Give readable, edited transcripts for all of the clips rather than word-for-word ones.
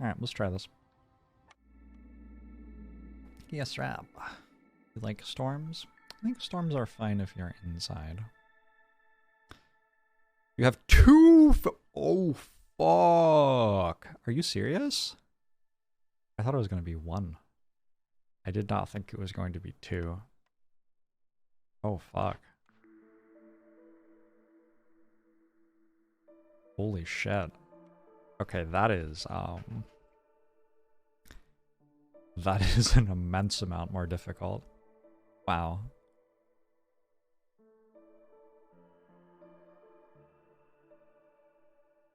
Alright, let's try this. Yes, wrap. You like storms? I think storms are fine if you're inside. You have two. Oh, fuck. Are you serious? I thought it was going to be one. I did not think it was going to be two. Oh, fuck. Holy shit. Okay, that is an immense amount more difficult. Wow.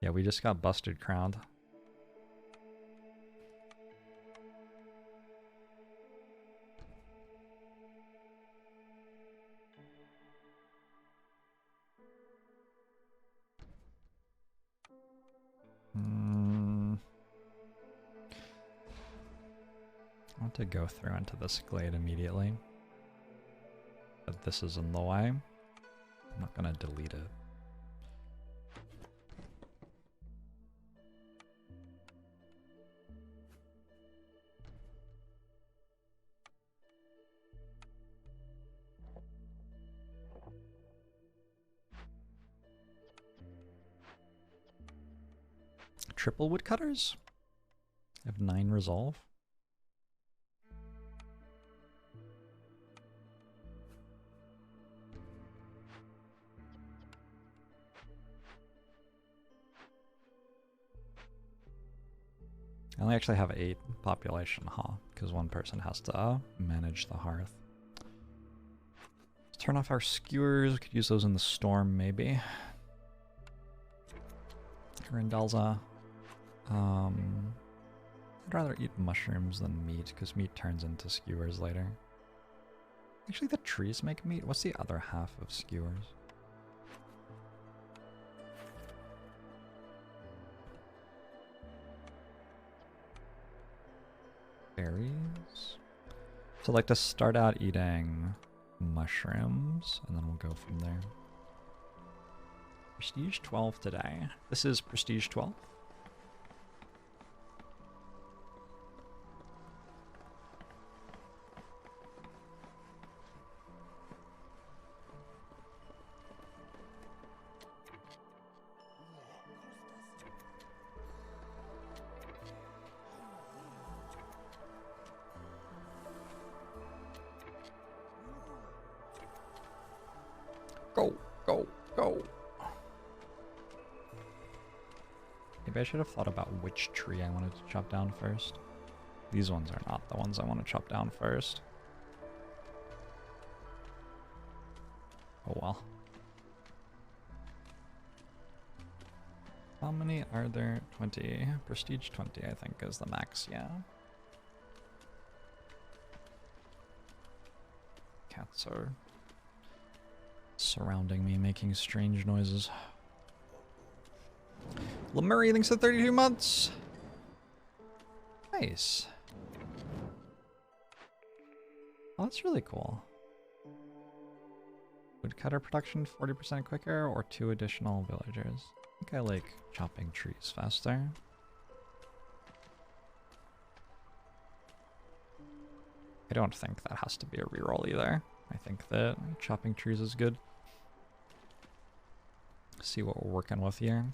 Yeah, we just got busted crowned. I want to go through into this glade immediately. But this is in the way. I'm not going to delete it. Triple woodcutters? I have 9 resolve. I only actually have 8 population, huh? Because one person has to manage the hearth. Let's turn off our skewers. We could use those in the storm, maybe. Grindelza. I'd rather eat mushrooms than meat, because meat turns into skewers later. Actually, the trees make meat. What's the other half of skewers? Berries? So like to start out eating mushrooms, and then we'll go from there. Prestige 12 today. This is Prestige 12. Go, go, go. Maybe I should have thought about which tree I wanted to chop down first. These ones are not the ones I want to chop down first. Oh well. How many are there? 20. Prestige 20, I think, is the max, yeah. Cats are surrounding me, making strange noises. Lemuria thinks at 32 months. Nice. Oh, that's really cool. Woodcutter production 40% quicker or 2 additional villagers. I think I like chopping trees faster. I don't think that has to be a reroll either. I think that chopping trees is good. See what we're working with here.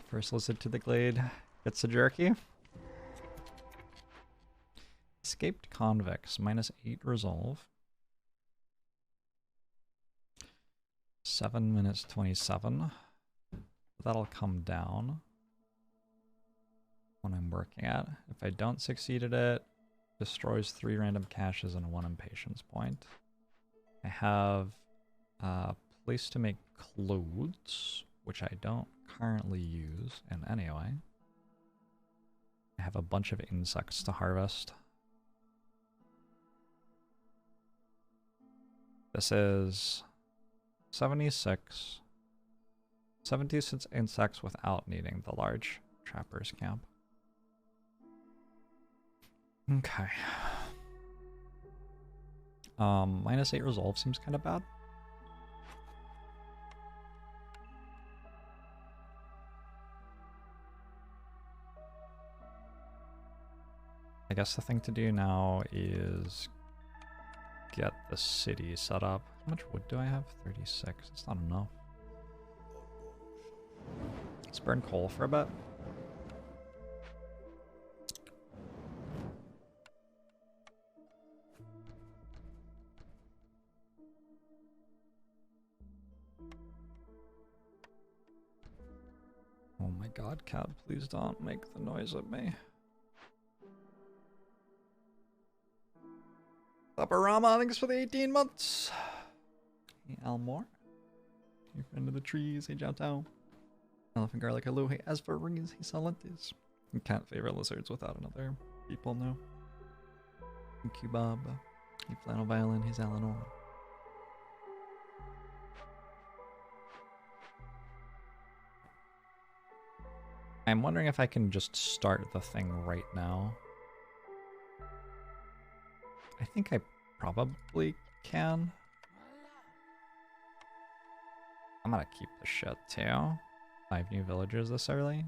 First lizard to the glade gets a jerky. Escaped convicts, -8 resolve. 7 minutes 27. That'll come down when I'm working at. If I don't succeed at it, destroys 3 random caches and 1 impatience point. I have a place to make clothes, which I don't currently use in any way. I have a bunch of insects to harvest. This is 76. 76 insects without needing the large trapper's camp. Okay. -8 resolve seems kind of bad. I guess the thing to do now is get the city set up. How much wood do I have? 36. It's not enough. Let's burn coal for a bit. Oh my god, cat, please don't make the noise at me. Paparama, thanks for the 18 months. Hey, Elmore. Hey, friend of the trees. Hey, Jiao Tao. Elephant garlic, hello. Hey, as for rings, hey, Salentis. You can't favor lizards without another people, no. Thank you, Bob. Hey, flannel violin, he's Eleanor. I'm wondering if I can just start the thing right now. I think I probably can. I'm gonna keep the shit too. 5 new villagers this early.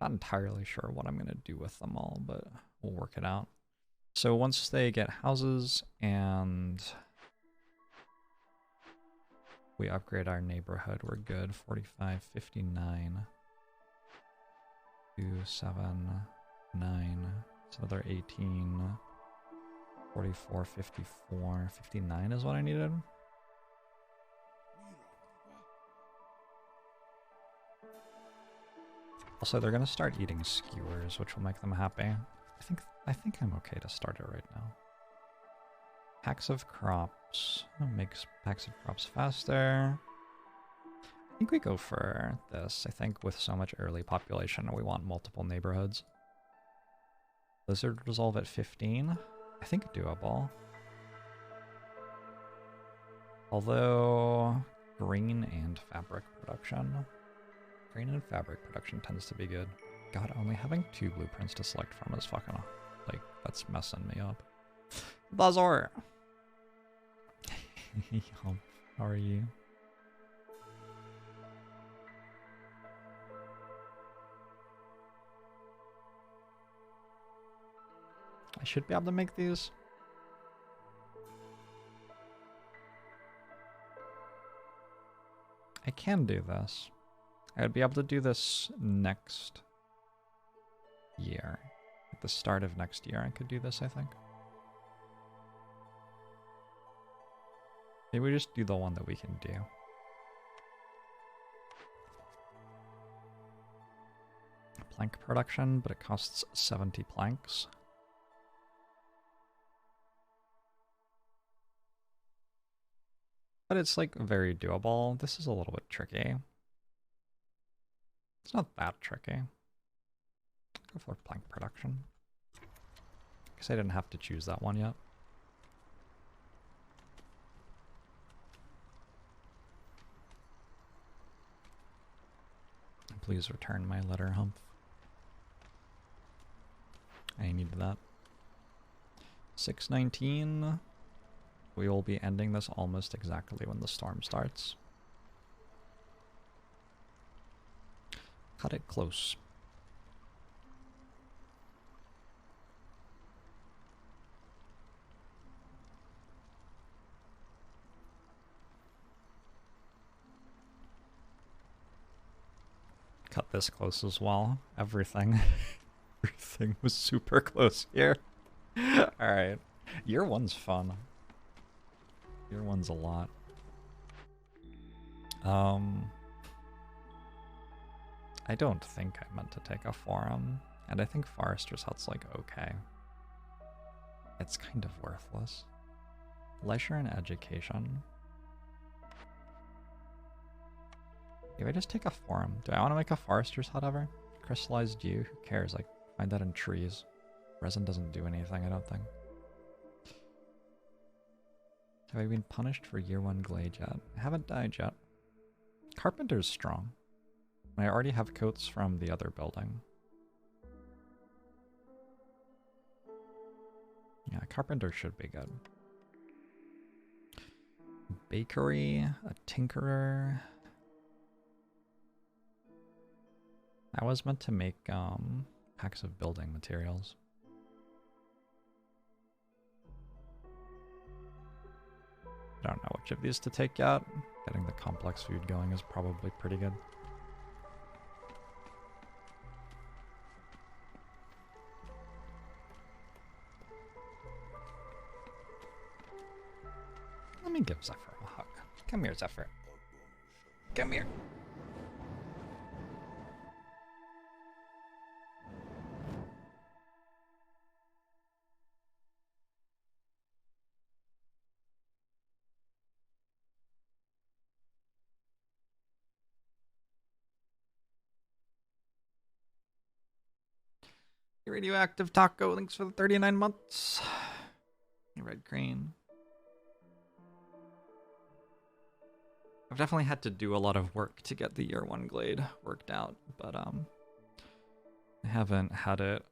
Not entirely sure what I'm gonna do with them all, but we'll work it out. So once they get houses and we upgrade our neighborhood, we're good. 45, 59, 2, 7, 9. So they're 18, 44, 54, 59 is what I needed. Also, they're gonna start eating skewers, which will make them happy. I think I'm okay to start it right now. Packs of crops makes packs of crops faster. I think we go for this. I think with so much early population, we want multiple neighborhoods. Lizard resolve at 15. I think doable. Although grain and fabric production. Grain and fabric production tends to be good. God, only having 2 blueprints to select from is fucking, like, that's messing me up. Bazor! How are you? I should be able to make these. I can do this. I would be able to do this next year. At the start of next year, I could do this, I think. Maybe we just do the one that we can do. Plank production, but it costs 70 planks. But it's like very doable. This is a little bit tricky. It's not that tricky. Go for plank production. Guess I didn't have to choose that one yet. Please return my letter, Humph. I need that. 619. We will be ending this almost exactly when the storm starts. Cut it close. Cut this close as well. Everything. Everything was super close here. Alright. Year 1's fun. Year 1's a lot. I don't think I meant to take a forum, and I think Forester's Hut's like okay. It's kind of worthless. Leisure and education. If I just take a forum, do I want to make a Forester's Hut ever? Crystallized dew? Who cares? Like, find that in trees. Resin doesn't do anything, I don't think. Have I been punished for year 1 glade yet? I haven't died yet. Carpenter's strong. I already have coats from the other building. Yeah, carpenter should be good. Bakery, a tinkerer. I was meant to make packs of building materials. I don't know which of these to take yet. Getting the complex food going is probably pretty good. Let me give Zephyr a hug. Come here, Zephyr. Come here. Radioactive taco, thanks for the 39 months. Red crane. I've definitely had to do a lot of work to get the year 1 glade worked out, but I haven't had it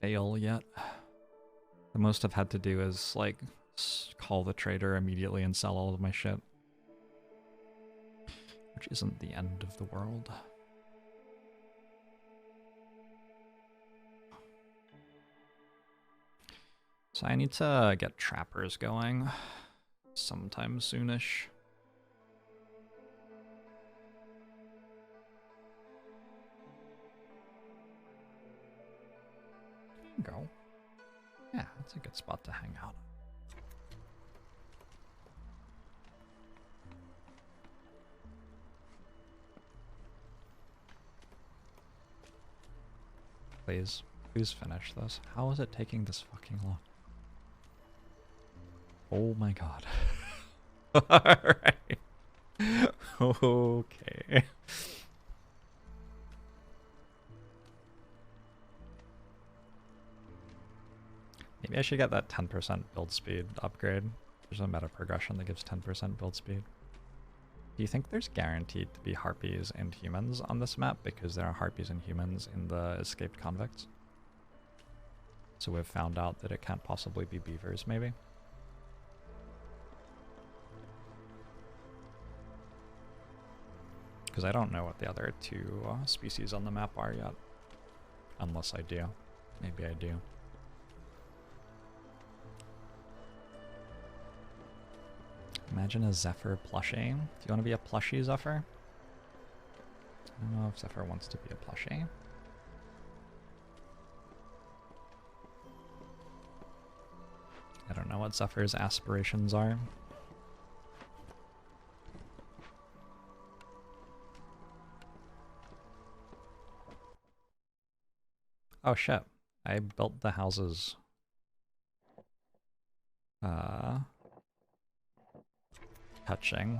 fail yet. The most I've had to do is like call the trader immediately and sell all of my shit, which isn't the end of the world. So I need to get trappers going sometime soonish. Go. Yeah, that's a good spot to hang out. Please, please finish this. How is it taking this fucking long? Oh my god. Alright. Okay. Maybe I should get that 10% build speed upgrade. There's a meta progression that gives 10% build speed. Do you think there's guaranteed to be harpies and humans on this map because there are harpies and humans in the escaped convicts? So we've found out that it can't possibly be beavers, maybe? Because I don't know what the other 2 species on the map are yet. Unless I do. Maybe I do. Imagine a Zephyr plushie. Do you want to be a plushie, Zephyr? I don't know if Zephyr wants to be a plushie. I don't know what Zephyr's aspirations are. Oh shit, I built the houses. Touching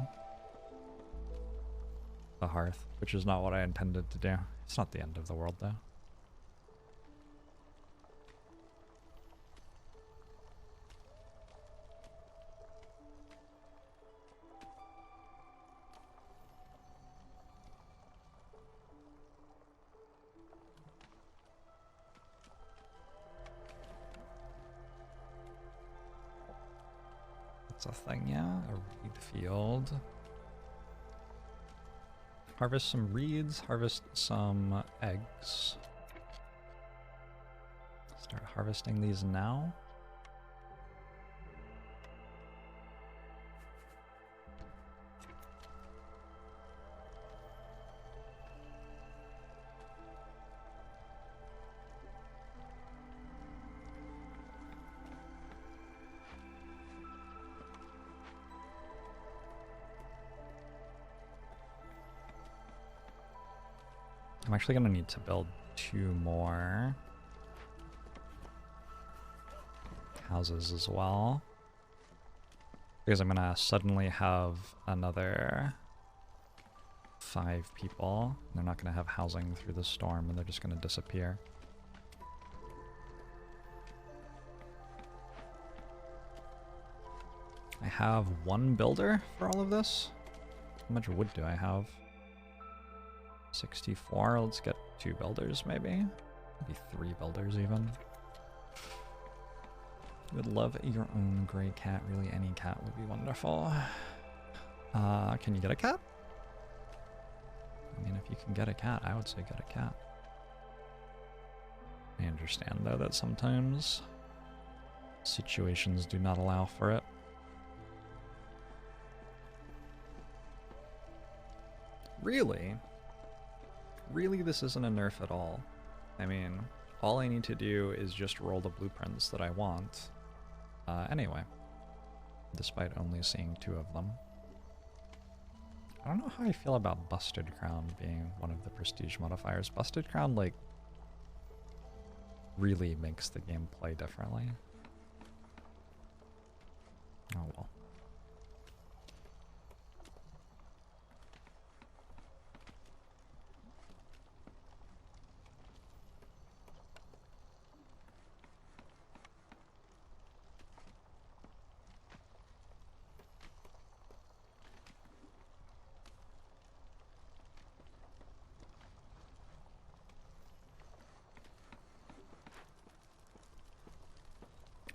the hearth, which is not what I intended to do. It's not the end of the world though. A thing, yeah. A reed field. Harvest some reeds, harvest some eggs. Start harvesting these now. I'm actually going to need to build 2 more houses as well. Because I'm going to suddenly have another 5 people. They're not going to have housing through the storm and they're just going to disappear. I have 1 builder for all of this. How much wood do I have? 64, let's get 2 builders maybe. Maybe 3 builders even. Would love your own gray cat. Really, any cat would be wonderful. Can you get a cat? I mean, if you can get a cat, I would say get a cat. I understand, though, that sometimes situations do not allow for it. Really? Really, this isn't a nerf at all. I mean, all I need to do is just roll the blueprints that I want. Anyway, despite only seeing 2 of them. I don't know how I feel about Busted Crown being one of the prestige modifiers. Busted Crown, like, really makes the game play differently. Oh well.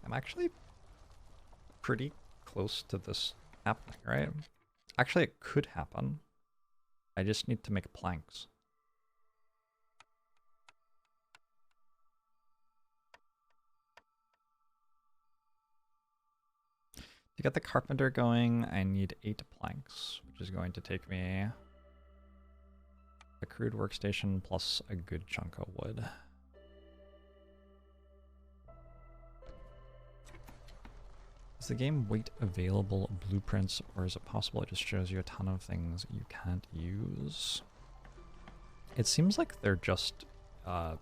I'm actually pretty close to this happening, right? Actually, it could happen. I just need to make planks. To get the carpenter going, I need 8 planks, which is going to take me a crude workstation plus a good chunk of wood. Is the game weight available blueprints, or is it possible it just shows you a ton of things you can't use? It seems like they're just a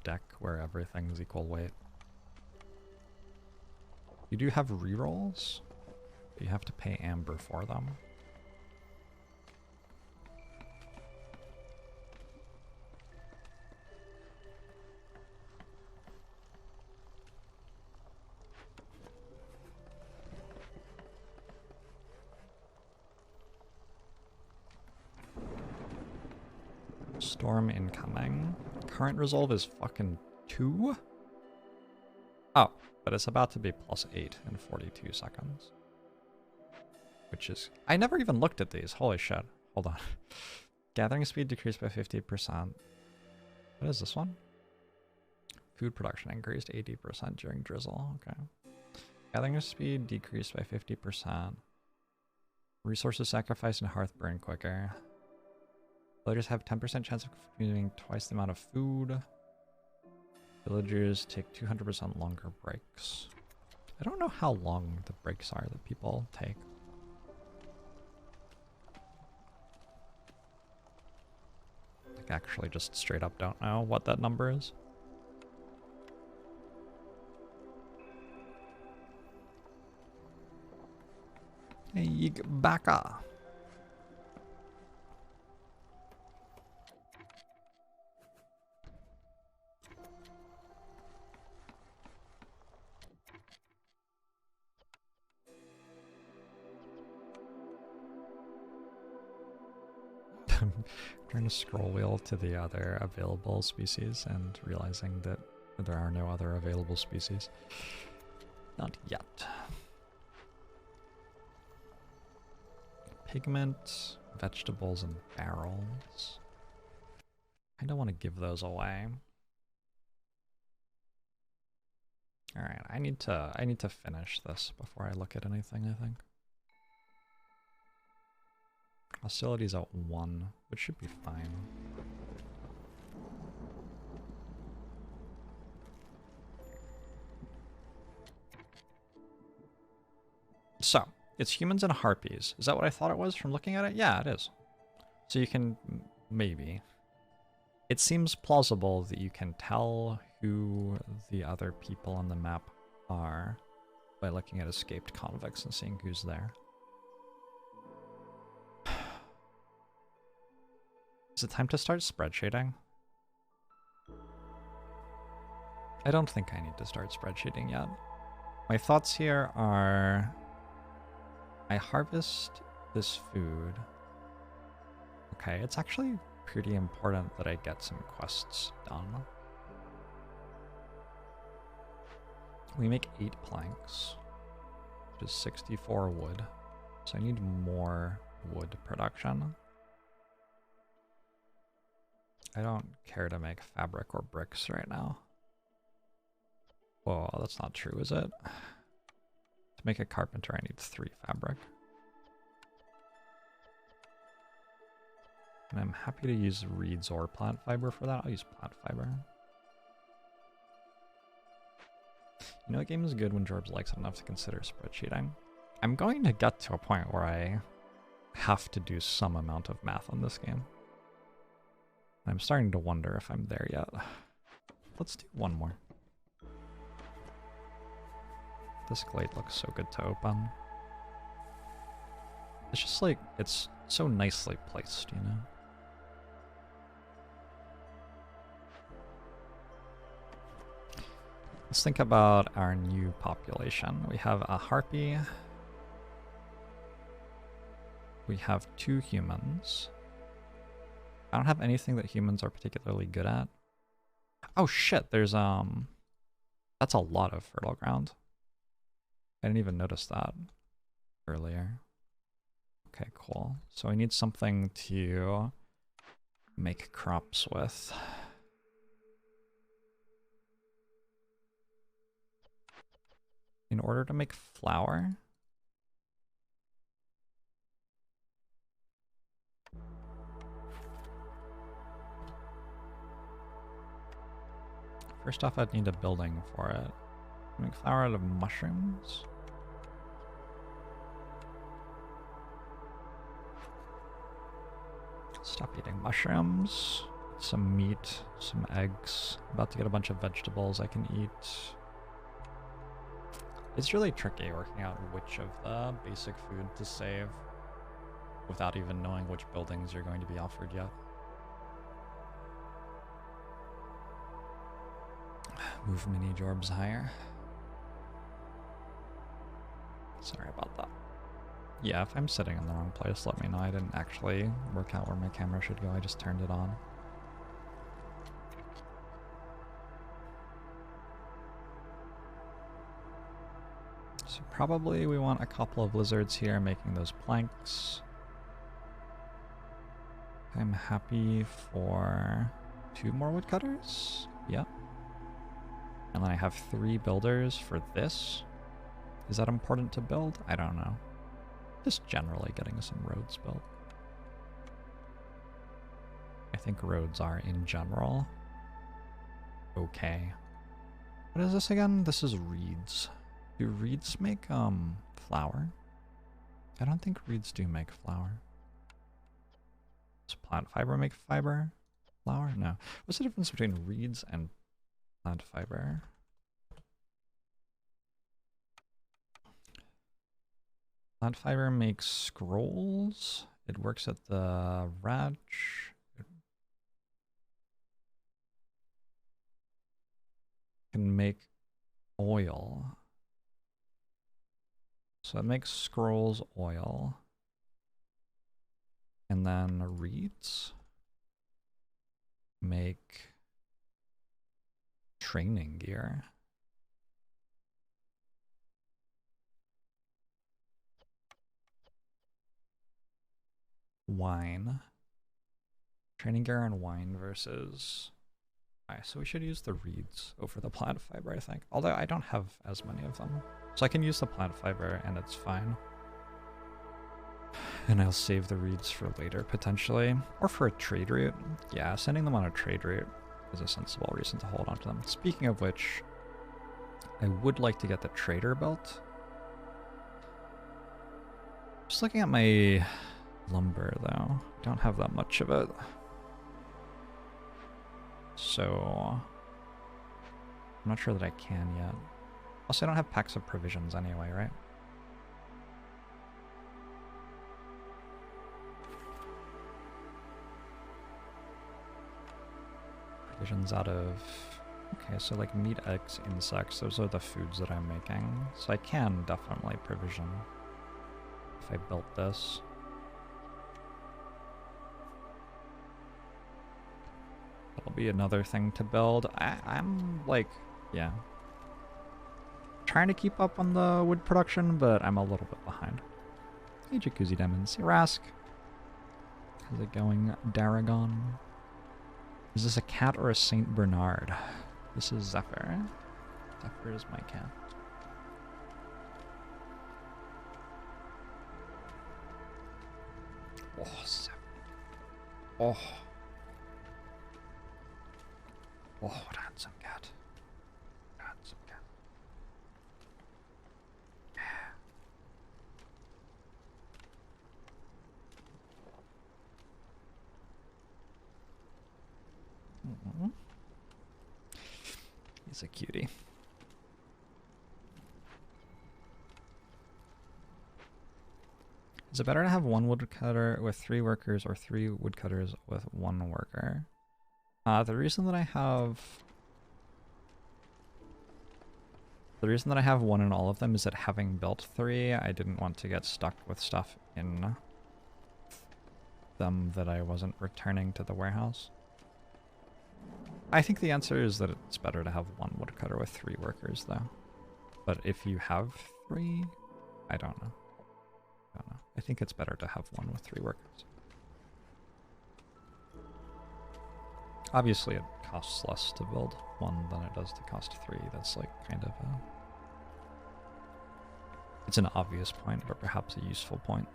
deck where everything's equal weight. You do have rerolls, but you have to pay Amber for them. Storm incoming. Current resolve is fucking 2? Oh, but it's about to be +8 in 42 seconds. Which is... I never even looked at these. Holy shit. Hold on. Gathering speed decreased by 50%. What is this one? Food production increased 80% during drizzle. Okay. Gathering speed decreased by 50%. Resources sacrificed and hearth burn quicker. Villagers have 10% chance of consuming twice the amount of food. Villagers take 200% longer breaks. I don't know how long the breaks are that people take. Like, actually just straight up don't know what that number is. Hey, baka. I'm trying to scroll wheel to the other available species and realizing that there are no other available species. Not yet. Pigment, vegetables, and barrels. I don't want to give those away. Alright, I need to finish this before I look at anything, I think. Hostility's at 1, which should be fine. So, it's humans and harpies. Is that what I thought it was from looking at it? Yeah, it is. So you can, maybe. It seems plausible that you can tell who the other people on the map are by looking at escaped convicts and seeing who's there. Is it time to start spread shading? I don't think I need to start spreadsheeting yet. My thoughts here are... I harvest this food. Okay, it's actually pretty important that I get some quests done. We make 8 planks, which is 64 wood. So I need more wood production. I don't care to make fabric or bricks right now. Whoa, that's not true, is it? To make a carpenter, I need 3 fabric. And I'm happy to use reeds or plant fiber for that. I'll use plant fiber. You know, a game is good when Jorbs likes it enough to consider spreadsheeting. I'm going to get to a point where I have to do some amount of math on this game. I'm starting to wonder if I'm there yet. Let's do one more. This glade looks so good to open. It's just like, it's so nicely placed, you know? Let's think about our new population. We have a harpy. We have 2 humans. I don't have anything that humans are particularly good at. Oh shit, there's that's a lot of fertile ground. I didn't even notice that earlier. Okay, cool. So I need something to make crops with. In order to make flour, first off I'd need a building for it. Make flour out of mushrooms. Stop eating mushrooms. Some meat, some eggs. About to get a bunch of vegetables I can eat. It's really tricky working out which of the basic food to save without even knowing which buildings you're going to be offered yet. Move mini Jorbs higher. Sorry about that. Yeah, if I'm sitting in the wrong place, let me know. I didn't actually work out where my camera should go, I just turned it on. So probably we want a couple of lizards here making those planks. I'm happy for 2 more woodcutters. Yep. And then I have 3 builders for this. Is that important to build? I don't know. Just generally getting some roads built. I think roads are, in general, okay. What is this again? This is reeds. Do reeds make, flour? I don't think reeds do make flour. Does plant fiber make fiber? Flour? No. What's the difference between reeds and plant fiber? Plant fiber makes scrolls. It works at the ranch. It can make oil. So it makes scrolls oil. And then reeds make training gear. Wine. Training gear and wine versus... Alright, so we should use the reeds over the plant fiber, I think. Although I don't have as many of them. So I can use the plant fiber and it's fine. And I'll save the reeds for later, potentially. Or for a trade route. Yeah, sending them on a trade route is a sensible reason to hold on to them. Speaking of which, I would like to get the trader built. Just looking at my lumber, though. I don't have that much of it. So I'm not sure that I can yet. Also, I don't have packs of provisions anyway, right? Provisions out of... Okay, so like meat, eggs, insects, those are the foods that I'm making. So I can definitely provision if I built this. That'll be another thing to build. I'm like, yeah. trying to keep up on the wood production, but I'm a little bit behind. Hey, Jacuzzi Demons. Hey, Rask. How's it going, Daragon? Is this a cat or a Saint Bernard? This is Zephyr. Zephyr is my cat. Oh, Zephyr. Oh. Oh, what a handsome cat. Handsome cat. Yeah. He's a cutie. Is it better to have one woodcutter with 3 workers or 3 woodcutters with 1 worker? The reason that I have 1 in all of them is that having built 3, I didn't want to get stuck with stuff in them that I wasn't returning to the warehouse. I think the answer is that it's better to have 1 woodcutter with 3 workers, though. But if you have 3, I don't know. I think it's better to have 1 with 3 workers. Obviously, it costs less to build 1 than it does to cost 3. That's like kind of a... It's an obvious point, but perhaps a useful point.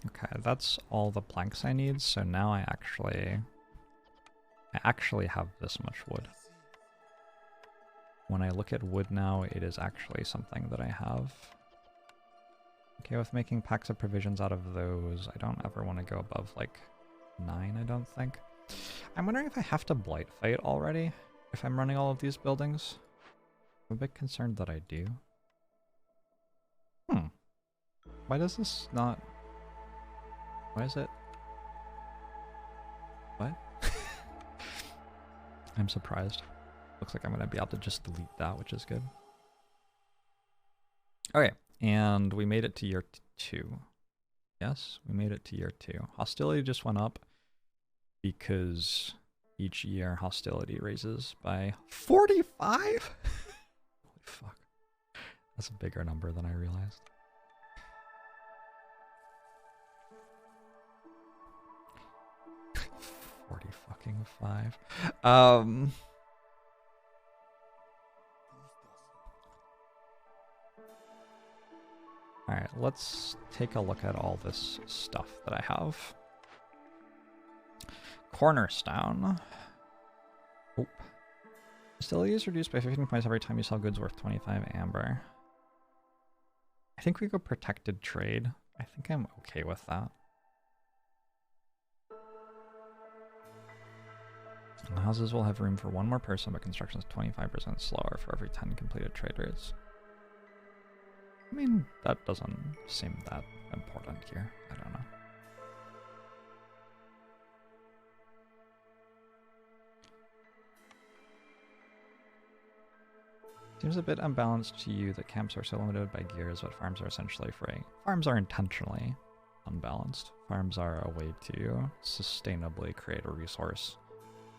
Okay, that's all the planks I need, so now I actually have this much wood. When I look at wood now, it is actually something that I have. Okay with making packs of provisions out of those. I don't ever want to go above like 9, I don't think. I'm wondering if I have to blight fight already, if I'm running all of these buildings. I'm a bit concerned that I do. Why does this not... Why is it? What? I'm surprised. Looks like I'm going to be able to just delete that, which is good. Okay, and we made it to year 2. Yes, we made it to year 2. Hostility just went up because each year hostility raises by 45? Holy fuck. That's a bigger number than I realized. Fucking 5. Alright, let's take a look at all this stuff that I have. Cornerstone. Oh. Hostility is reduced by 15 points every time you sell goods worth 25 amber. I think we go protected trade. I think I'm okay with that. Houses will have room for 1 more person, but construction is 25% slower for every 10 completed trade routes. I mean, that doesn't seem that important here. I don't know. Seems a bit unbalanced to you that camps are so limited by gears, but farms are essentially free. Farms are intentionally unbalanced. Farms are a way to sustainably create a resource,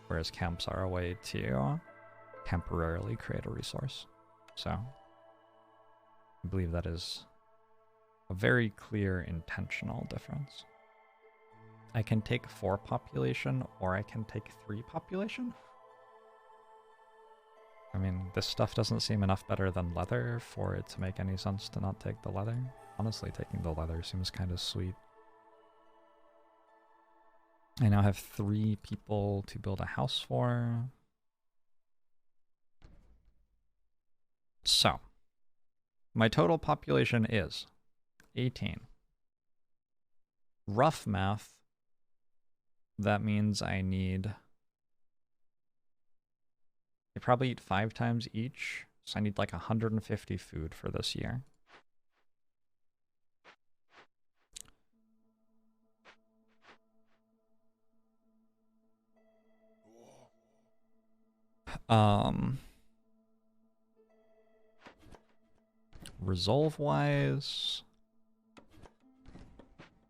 whereas camps are a way to temporarily create a resource. So, I believe that is a very clear intentional difference. I can take 4 population, or I can take 3 population. I mean, this stuff doesn't seem enough better than leather for it to make any sense to not take the leather. Honestly, taking the leather seems kind of sweet. I now have 3 people to build a house for. So, my total population is 18. Rough math, that means I probably eat 5 times each, so I need like 150 food for this year. Resolve-wise,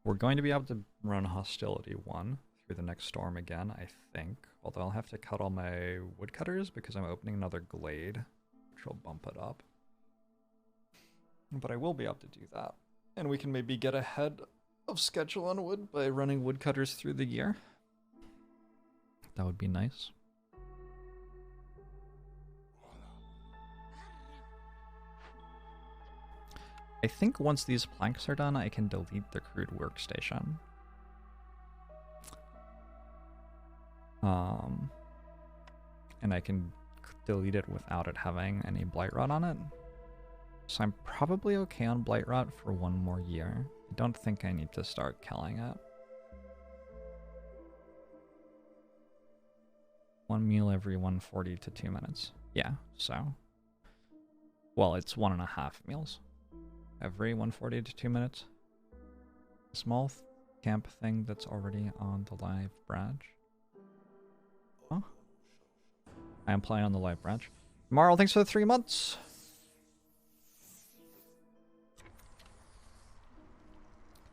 we're going to be able to run Hostility 1 through the next storm again, I think. Although I'll have to cut all my woodcutters because I'm opening another glade, which will bump it up. But I will be able to do that. And we can maybe get ahead of schedule on wood by running woodcutters through the year. That would be nice. I think once these planks are done, I can delete the crude workstation. And I can delete it without it having any blight rot on it. So I'm probably okay on blight rot for 1 more year. I don't think I need to start killing it. 1 meal every 140 to 2 minutes. Yeah, so. Well, it's 1.5 meals every 140 to 2 minutes. A small camp thing that's already on the live branch. Huh? I am playing on the live branch. Marl, thanks for the 3 months.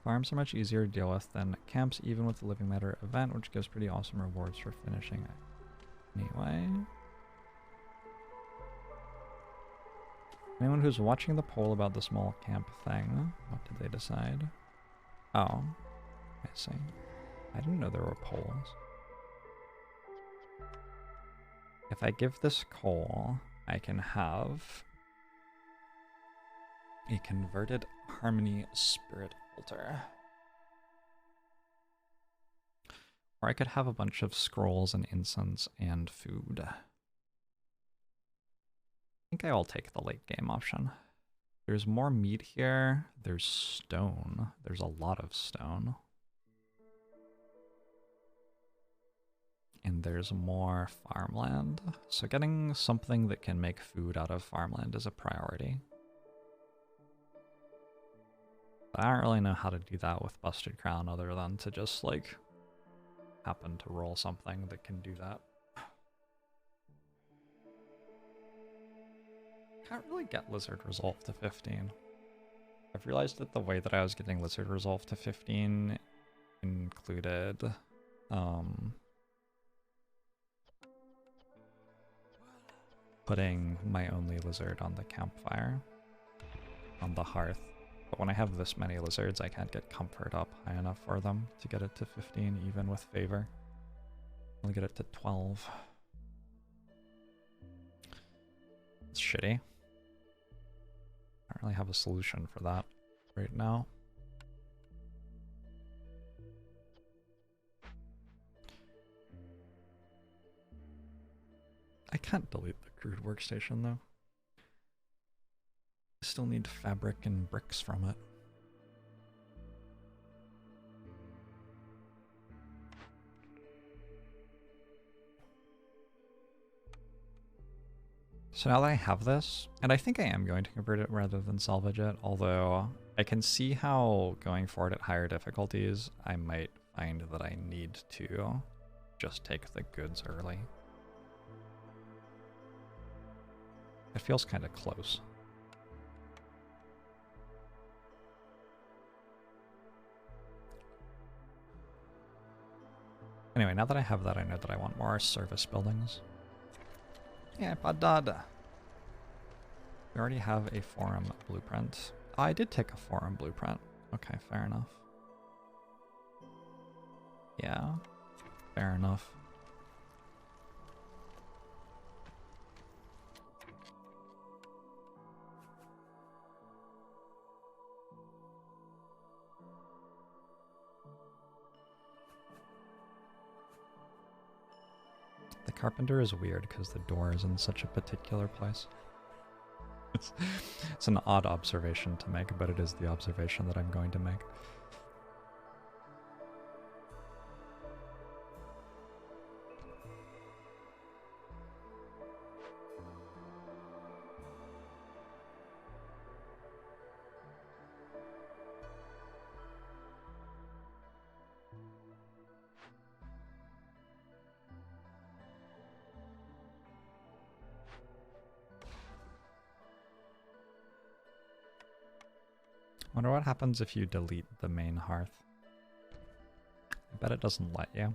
Farms are much easier to deal with than camps, even with the Living Matter event, which gives pretty awesome rewards for finishing it. Anyway. Anyone who's watching the poll about the small camp thing, what did they decide? Oh, I see. I didn't know there were polls. If I give this coal, I can have a converted Harmony Spirit Altar. Or I could have a bunch of scrolls and incense and food. I think I will take the late game option. There's more meat here. There's stone. There's a lot of stone. And there's more farmland. So getting something that can make food out of farmland is a priority. But I don't really know how to do that with Busted Crown other than to just, like, happen to roll something that can do that. Can't really get Lizard Resolve to 15. I've realized that the way that I was getting Lizard Resolve to 15 included, putting my only lizard on the campfire, on the hearth. But when I have this many lizards, I can't get comfort up high enough for them to get it to 15, even with favor. I'll get it to 12. It's shitty. I don't really have a solution for that right now. I can't delete the crude workstation though. I still need fabric and bricks from it. So now that I have this, and I think I am going to convert it rather than salvage it, although I can see how going forward at higher difficulties, I might find that I need to just take the goods early. It feels kind of close. Anyway, now that I have that, I know that I want more service buildings. Yeah, padada. We already have a forum blueprint. Oh, I did take a forum blueprint. Okay, fair enough. Yeah, fair enough. The carpenter is weird because the door is in such a particular place. It's an odd observation to make, but it is the observation that I'm going to make. Wonder what happens if you delete the main hearth. I bet it doesn't let you.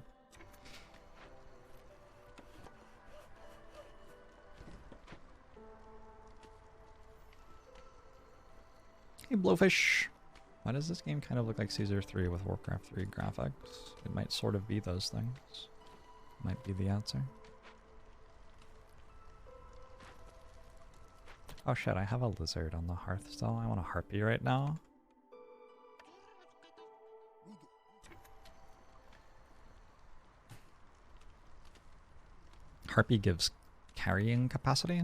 Hey, Blowfish! Why does this game kind of look like Caesar 3 with Warcraft 3 graphics? It might sort of be those things. Might be the answer. Oh shit, I have a lizard on the hearth still. I want a harpy right now. Harpy gives carrying capacity,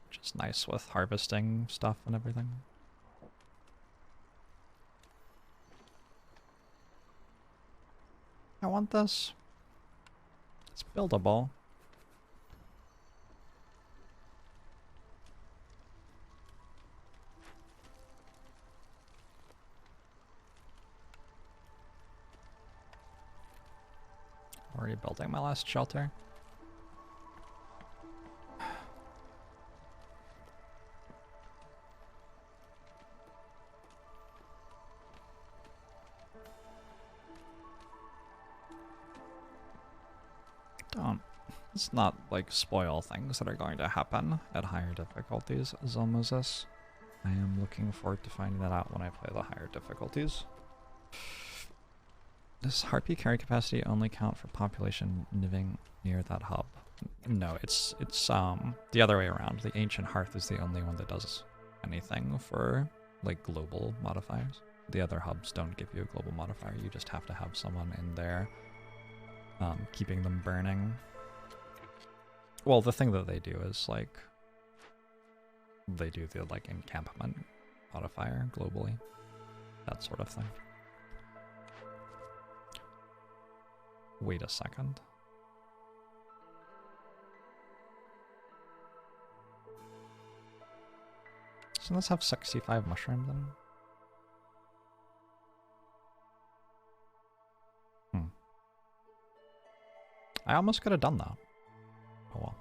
which is nice with harvesting stuff and everything. I want this. It's buildable. Already building my last shelter. Let's not like spoil things that are going to happen at higher difficulties, Zelmosis. I am looking forward to finding that out when I play the higher difficulties. Does Harpy carry capacity only count for population living near that hub? No, it's the other way around. The Ancient Hearth is the only one that does anything for like global modifiers. The other hubs don't give you a global modifier. You just have to have someone in there keeping them burning. Well, the thing that they do is like they do the like encampment modifier globally. That sort of thing. Wait a second. Doesn't this have 65 mushrooms in it? I almost could have done that. Oh well.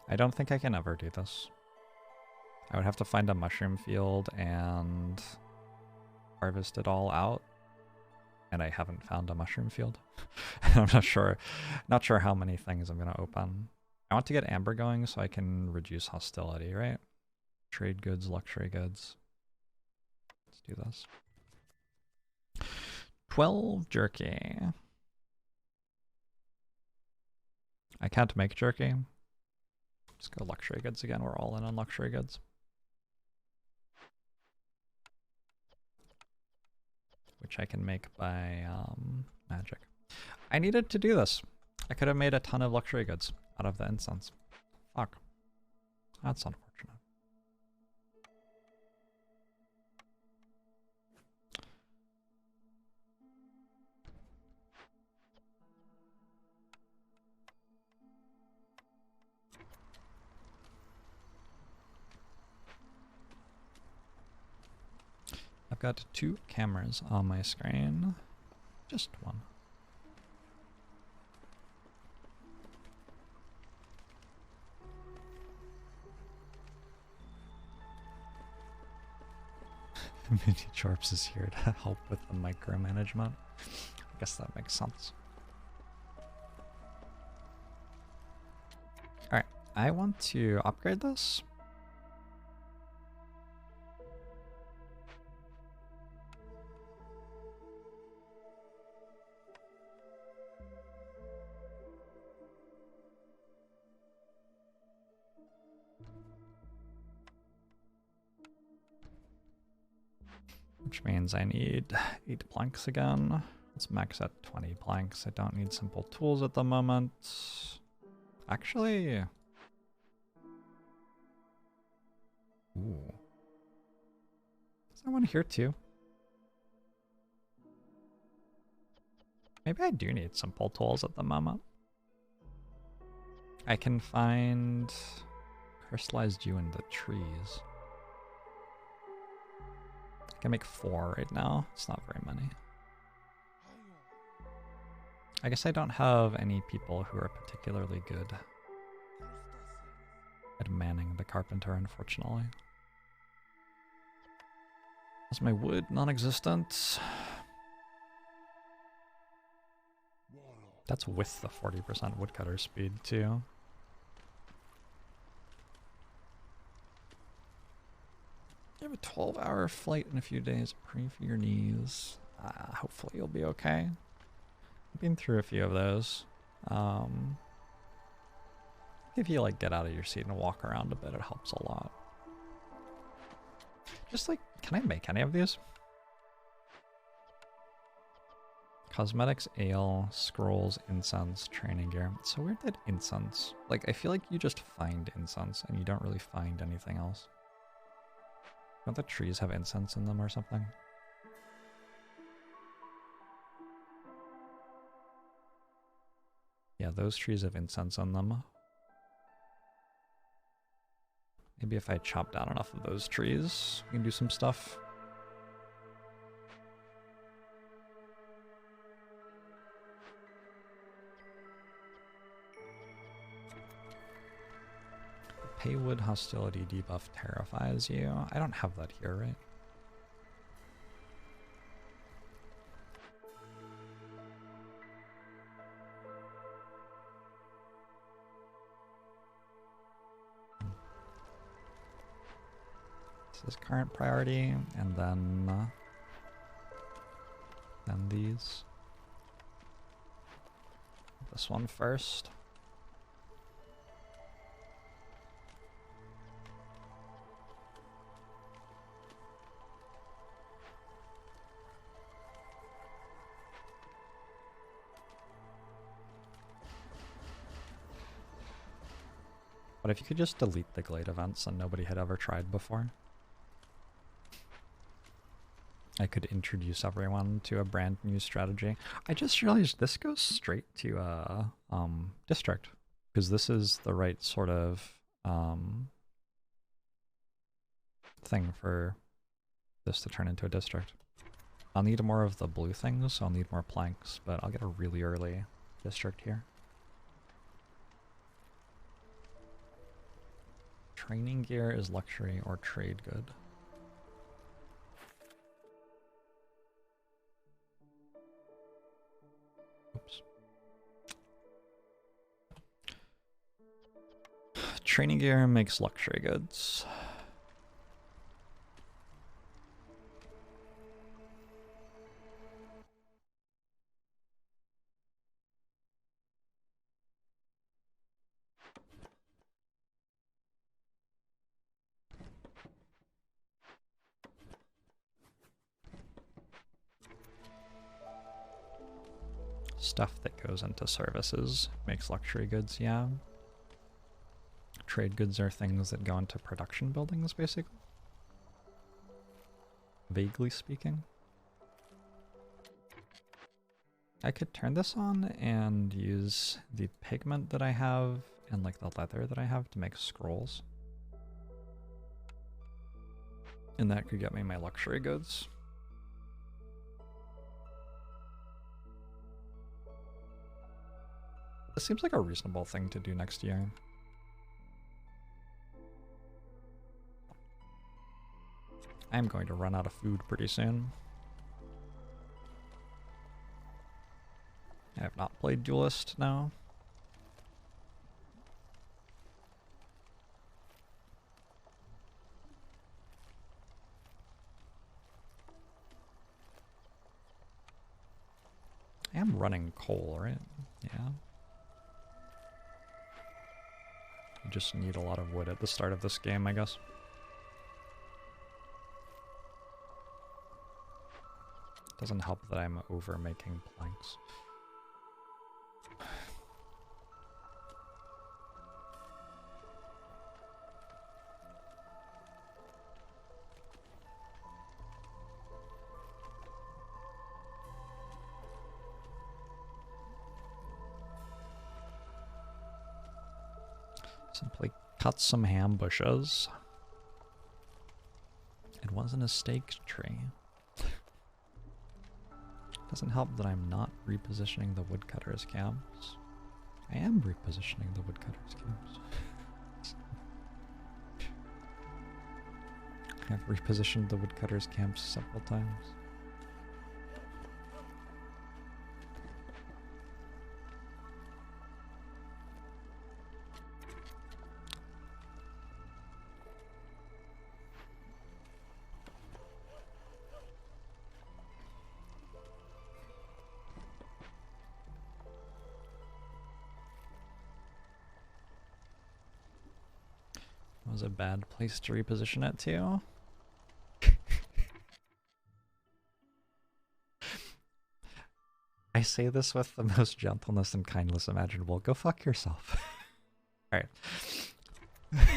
I don't think I can ever do this. I would have to find a mushroom field and harvest it all out. And I haven't found a mushroom field. I'm not sure how many things I'm gonna open. I want to get amber going so I can reduce hostility, right? Trade goods, luxury goods. Let's do this. 12 jerky. I can't make jerky. Let's go luxury goods again. We're all in on luxury goods. Which I can make by magic. I needed to do this. I could have made a ton of luxury goods out of the incense. Fuck. That's unfortunate. I've got 2 cameras on my screen. Just one. Mini Charps is here to help with the micromanagement. I guess that makes sense. Alright, I want to upgrade this. Which means I need 8 planks again. Let's max at 20 planks. I don't need simple tools at the moment. Actually... Ooh. Is there one here too? Maybe I do need simple tools at the moment. I can find crystallized dew in the trees. I can make 4 right now. It's not very many. I guess I don't have any people who are particularly good. At manning the carpenter, unfortunately. Is my wood non-existent? That's with the 40% woodcutter speed too. You have a 12-hour flight in a few days. Pray for your knees. Hopefully you'll be okay. I've been through a few of those. If you like get out of your seat and walk around a bit, it helps a lot. Just like, can I make any of these? Cosmetics, ale, scrolls, incense, training gear. It's so weird that incense. Like, I feel like you just find incense and you don't really find anything else. Don't the trees have incense in them or something? Yeah, those trees have incense on them. Maybe if I chop down enough of those trees, we can do some stuff. Paywood hostility debuff terrifies you. I don't have that here, right? This is current priority, and then these. This one first. But if you could just delete the Glade events and nobody had ever tried before, I could introduce everyone to a brand new strategy. I just realized this goes straight to district, because this is the right sort of thing for this to turn into a district. I'll need more of the blue things, so I'll need more planks, but I'll get a really early district here. Training gear is luxury or trade good. Oops. Training gear makes luxury goods. Stuff that goes into services makes luxury goods, yeah. Trade goods are things that go into production buildings, basically. Vaguely speaking. I could turn this on and use the pigment that I have and like the leather that I have to make scrolls. And that could get me my luxury goods. This seems like a reasonable thing to do next year. I am going to run out of food pretty soon. I have not played Duelist now. I am running coal, right? Yeah. You just need a lot of wood at the start of this game, I guess. Doesn't help that I'm over making planks. Simply cut some ham bushes. It wasn't a steak tree. Doesn't help that I'm not repositioning the woodcutters camps. I am repositioning the woodcutters camps. I've repositioned the woodcutters' camps several times. That was a bad place to reposition it to. I say this with the most gentleness and kindness imaginable. Go fuck yourself. Alright. Alright.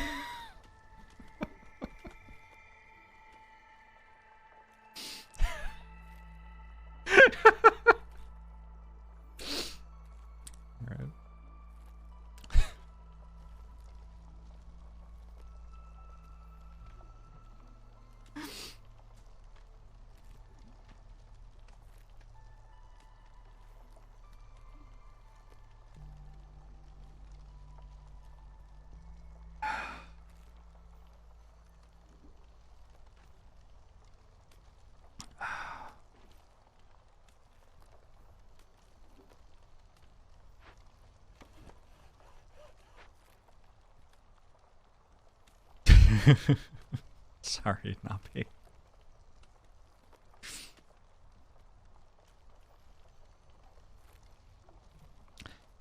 Sorry, Nappy.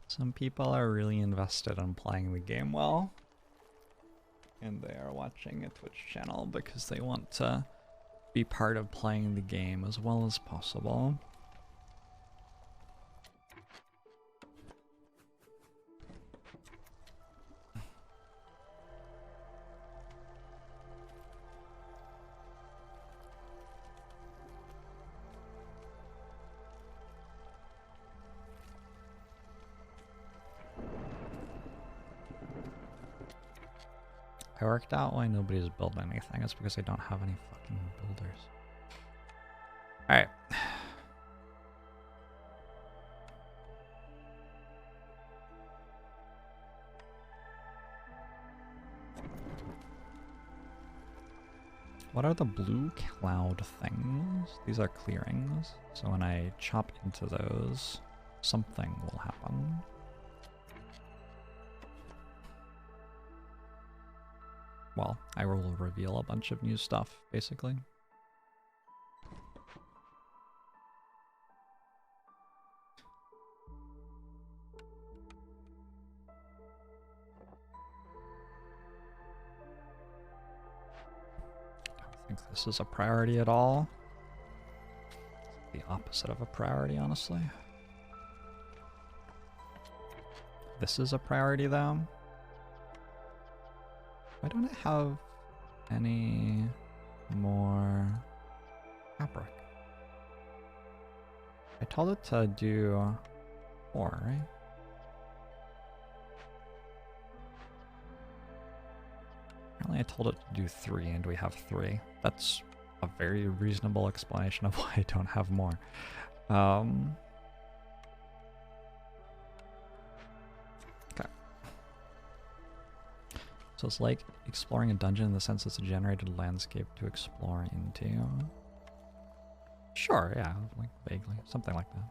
Some people are really invested in playing the game well, and they are watching a Twitch channel because they want to be part of playing the game as well as possible. I worked out why nobody's building anything. It's because I don't have any fucking builders. Alright. What are the blue cloud things? These are clearings. So when I chop into those, something will happen. Well, I will reveal a bunch of new stuff, basically. Don't think this is a priority at all. The opposite of a priority, honestly. This is a priority, though. Why don't I have any more fabric? I told it to do 4, right? Apparently I told it to do 3, and we have 3. That's a very reasonable explanation of why I don't have more. So it's like exploring a dungeon in the sense it's a generated landscape to explore into. Sure, yeah, like vaguely, something like that.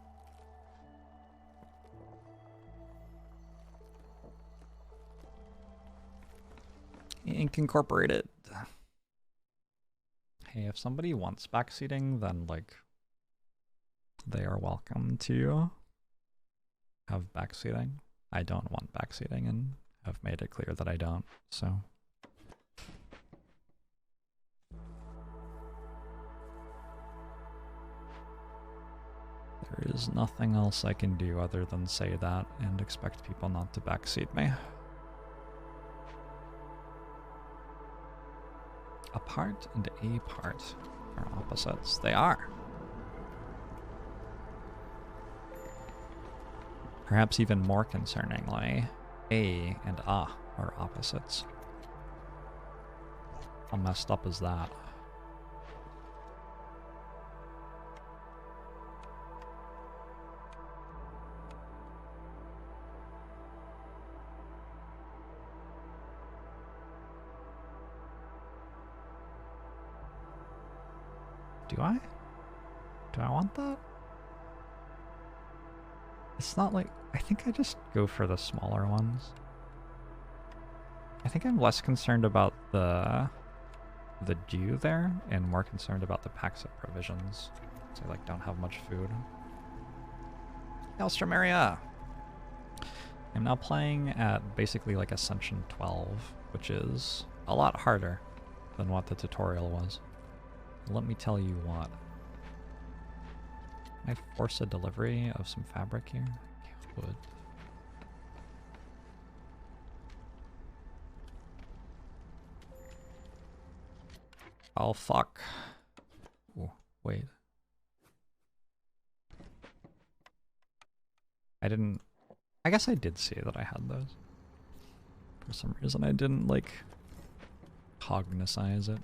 Ink incorporated. Hey, if somebody wants backseating, then like they are welcome to have backseating. I don't want backseating, and I've made it clear that I don't, so. There is nothing else I can do other than say that and expect people not to backseat me. A part and a part are opposites. They are. Perhaps even more concerningly, a and a are opposites. How messed up is that? Do I? Do I want that? It's not like... I think I just go for the smaller ones. I think I'm less concerned about the dew there and more concerned about the packs of provisions. So I like don't have much food. Maelstrom area! I'm now playing at basically like Ascension 12, which is a lot harder than what the tutorial was. Let me tell you what. Can I force a delivery of some fabric here? Wood. Oh, fuck. Ooh, wait. I guess I did see that I had those. For some reason I didn't, like, cognitize it.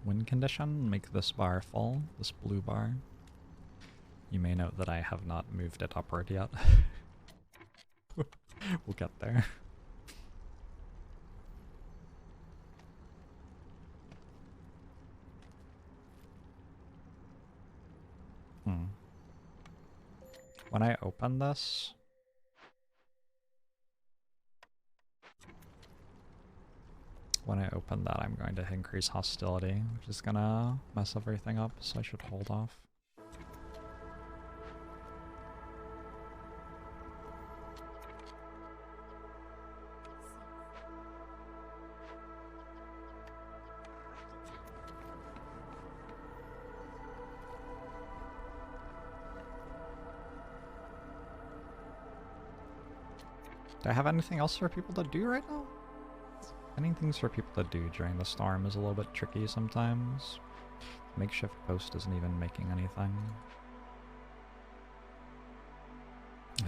Win condition, make this bar full, this blue bar. You may note that I have not moved it upward yet. We'll get there. When I open this... When I open that, I'm going to increase hostility, which is gonna mess everything up, so I should hold off. Do I have anything else for people to do right now? Finding things for people to do during the storm is a little bit tricky sometimes. Makeshift post isn't even making anything.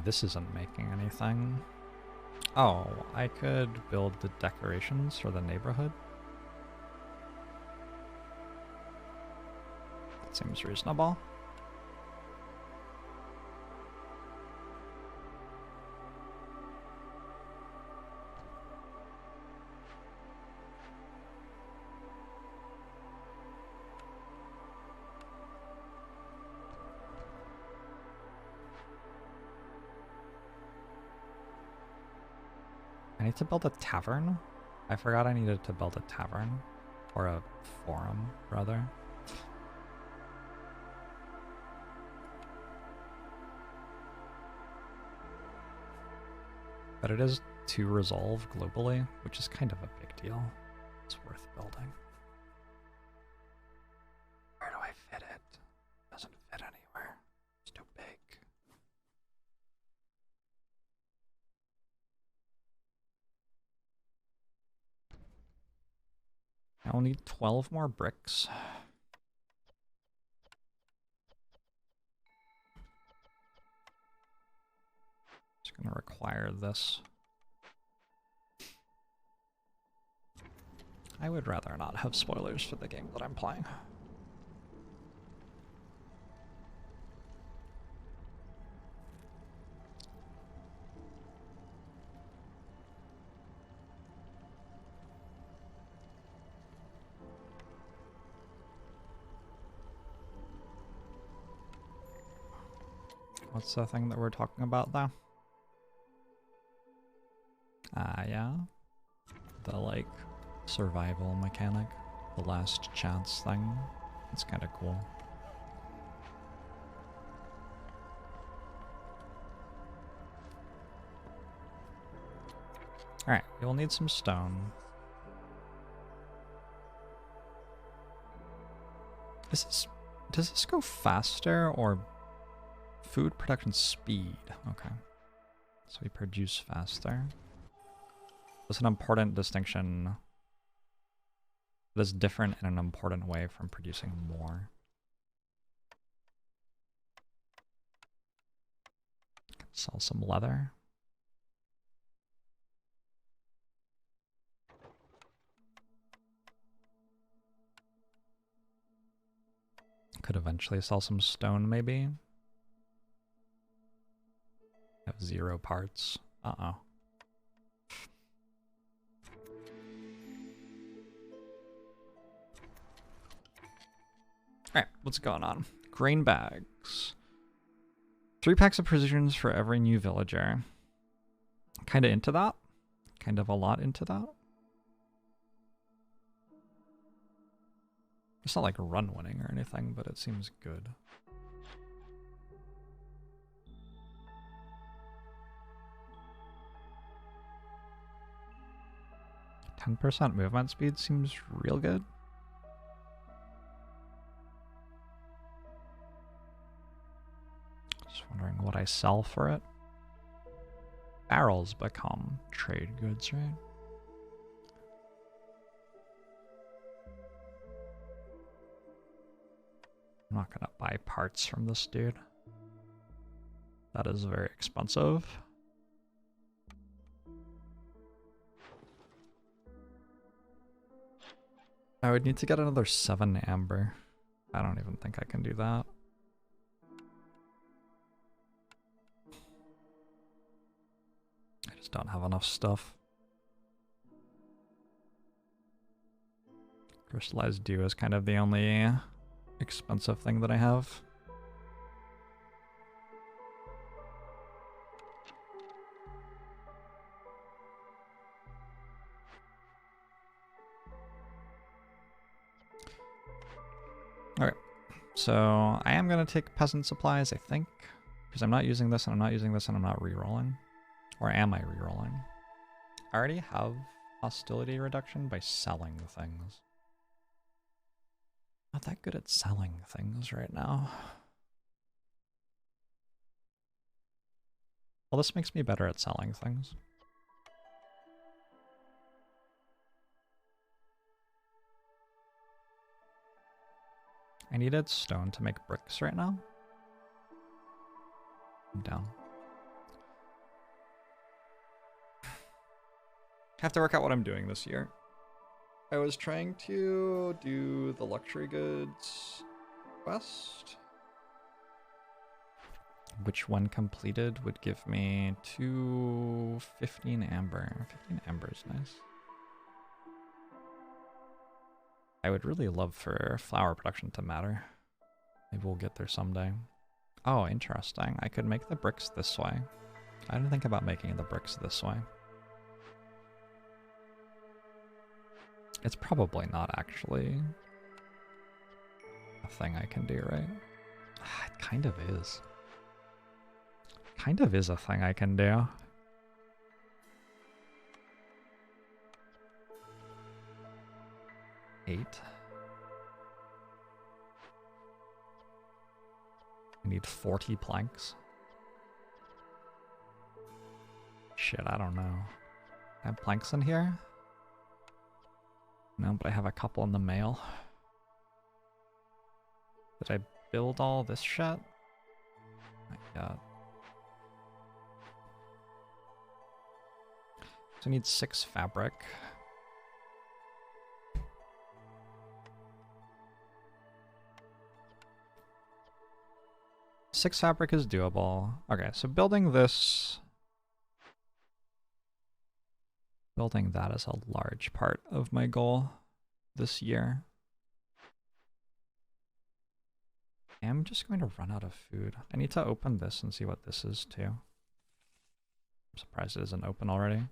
This isn't making anything. Oh, I could build the decorations for the neighborhood. That seems reasonable. I need to build a tavern? I forgot I needed to build a tavern. Or a forum, rather. But it is to resolve globally, which is kind of a big deal. It's worth building. Where do I fit it? Doesn't fit anywhere. It's too big. I'll need 12 more bricks. It's gonna require this. I would rather not have spoilers for the game that I'm playing. What's the thing that we're talking about, though? Yeah. The, like, survival mechanic. The last chance thing. It's kind of cool. Alright, you'll need some stone. Does this go faster or food production speed? Okay. So we produce faster. That's an important distinction. That is different in an important way from producing more. Sell some leather. Could eventually sell some stone, maybe. I have 0 parts. Uh-oh. Alright, what's going on? Grain bags. 3 packs of provisions for every new villager. Kind of into that. Kind of a lot into that. It's not like run winning or anything, but it seems good. 10% movement speed seems real good. Just wondering what I sell for it. Barrels become trade goods, right? I'm not gonna buy parts from this dude. That is very expensive. I would need to get another 7 amber. I don't even think I can do that. I just don't have enough stuff. Crystallized dew is kind of the only expensive thing that I have. Okay, so I am going to take peasant supplies, I think, because I'm not using this and I'm not using this and I'm not rerolling. Or am I rerolling? I already have hostility reduction by selling things. Not that good at selling things right now. Well, this makes me better at selling things. I needed stone to make bricks right now. I'm down. Have to work out what I'm doing this year. I was trying to do the luxury goods quest, which when completed would give me 15 amber. 15 amber is nice. I would really love for flour production to matter. Maybe we'll get there someday. Oh, interesting. I could make the bricks this way. I didn't think about making the bricks this way. It's probably not actually a thing I can do, right? It kind of is. Kind of is a thing I can do. Eight. I need 40 planks. Shit, I don't know. I have planks in here? No, but I have a couple in the mail. Did I build all this shit? Not yet. So I need 6 fabric. Six fabric is doable. Okay, so building this... Building that is a large part of my goal this year. I'm just going to run out of food. I need to open this and see what this is too. I'm surprised it isn't open already.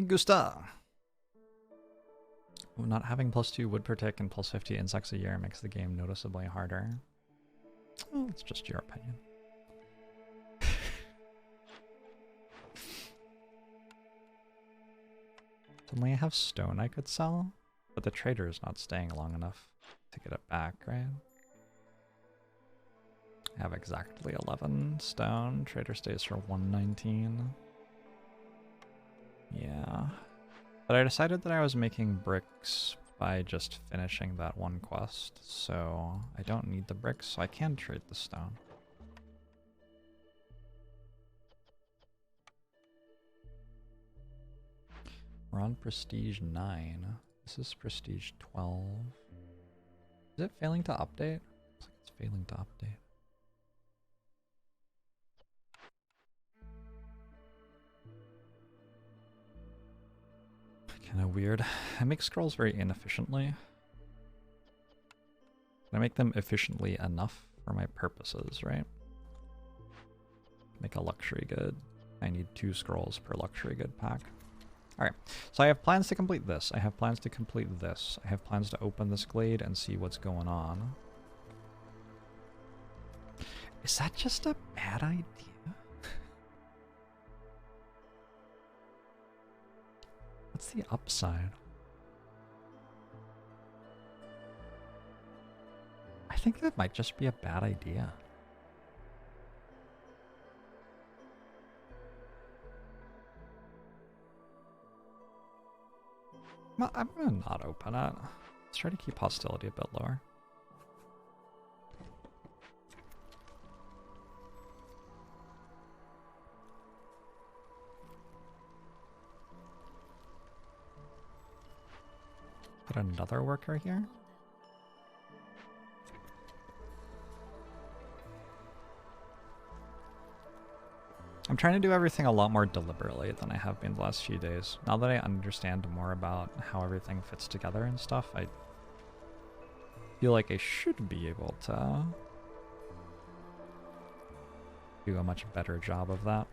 Gusta! Not having +2 wood per tick and +50 insects a year makes the game noticeably harder. Oh, it's just your opinion. Suddenly I have stone I could sell, but the trader is not staying long enough to get it back, right? I have exactly 11 stone. Trader stays for 119. Yeah. But I decided that I was making bricks by just finishing that one quest, so I don't need the bricks, so I can trade the stone. We're on prestige 9. This is prestige 12. Is it failing to update? Looks like it's failing to update. Kind of weird. I make scrolls very inefficiently. I make them efficiently enough for my purposes, right? Make a luxury good. I need 2 scrolls per luxury good pack. Alright, so I have plans to complete this. I have plans to complete this. I have plans to open this glade and see what's going on. Is that just a bad idea? What's the upside? I think that might just be a bad idea. I'm gonna not open it. Let's try to keep hostility a bit lower. Put another worker here. I'm trying to do everything a lot more deliberately than I have been the last few days. Now that I understand more about how everything fits together and stuff, I feel like I should be able to do a much better job of that.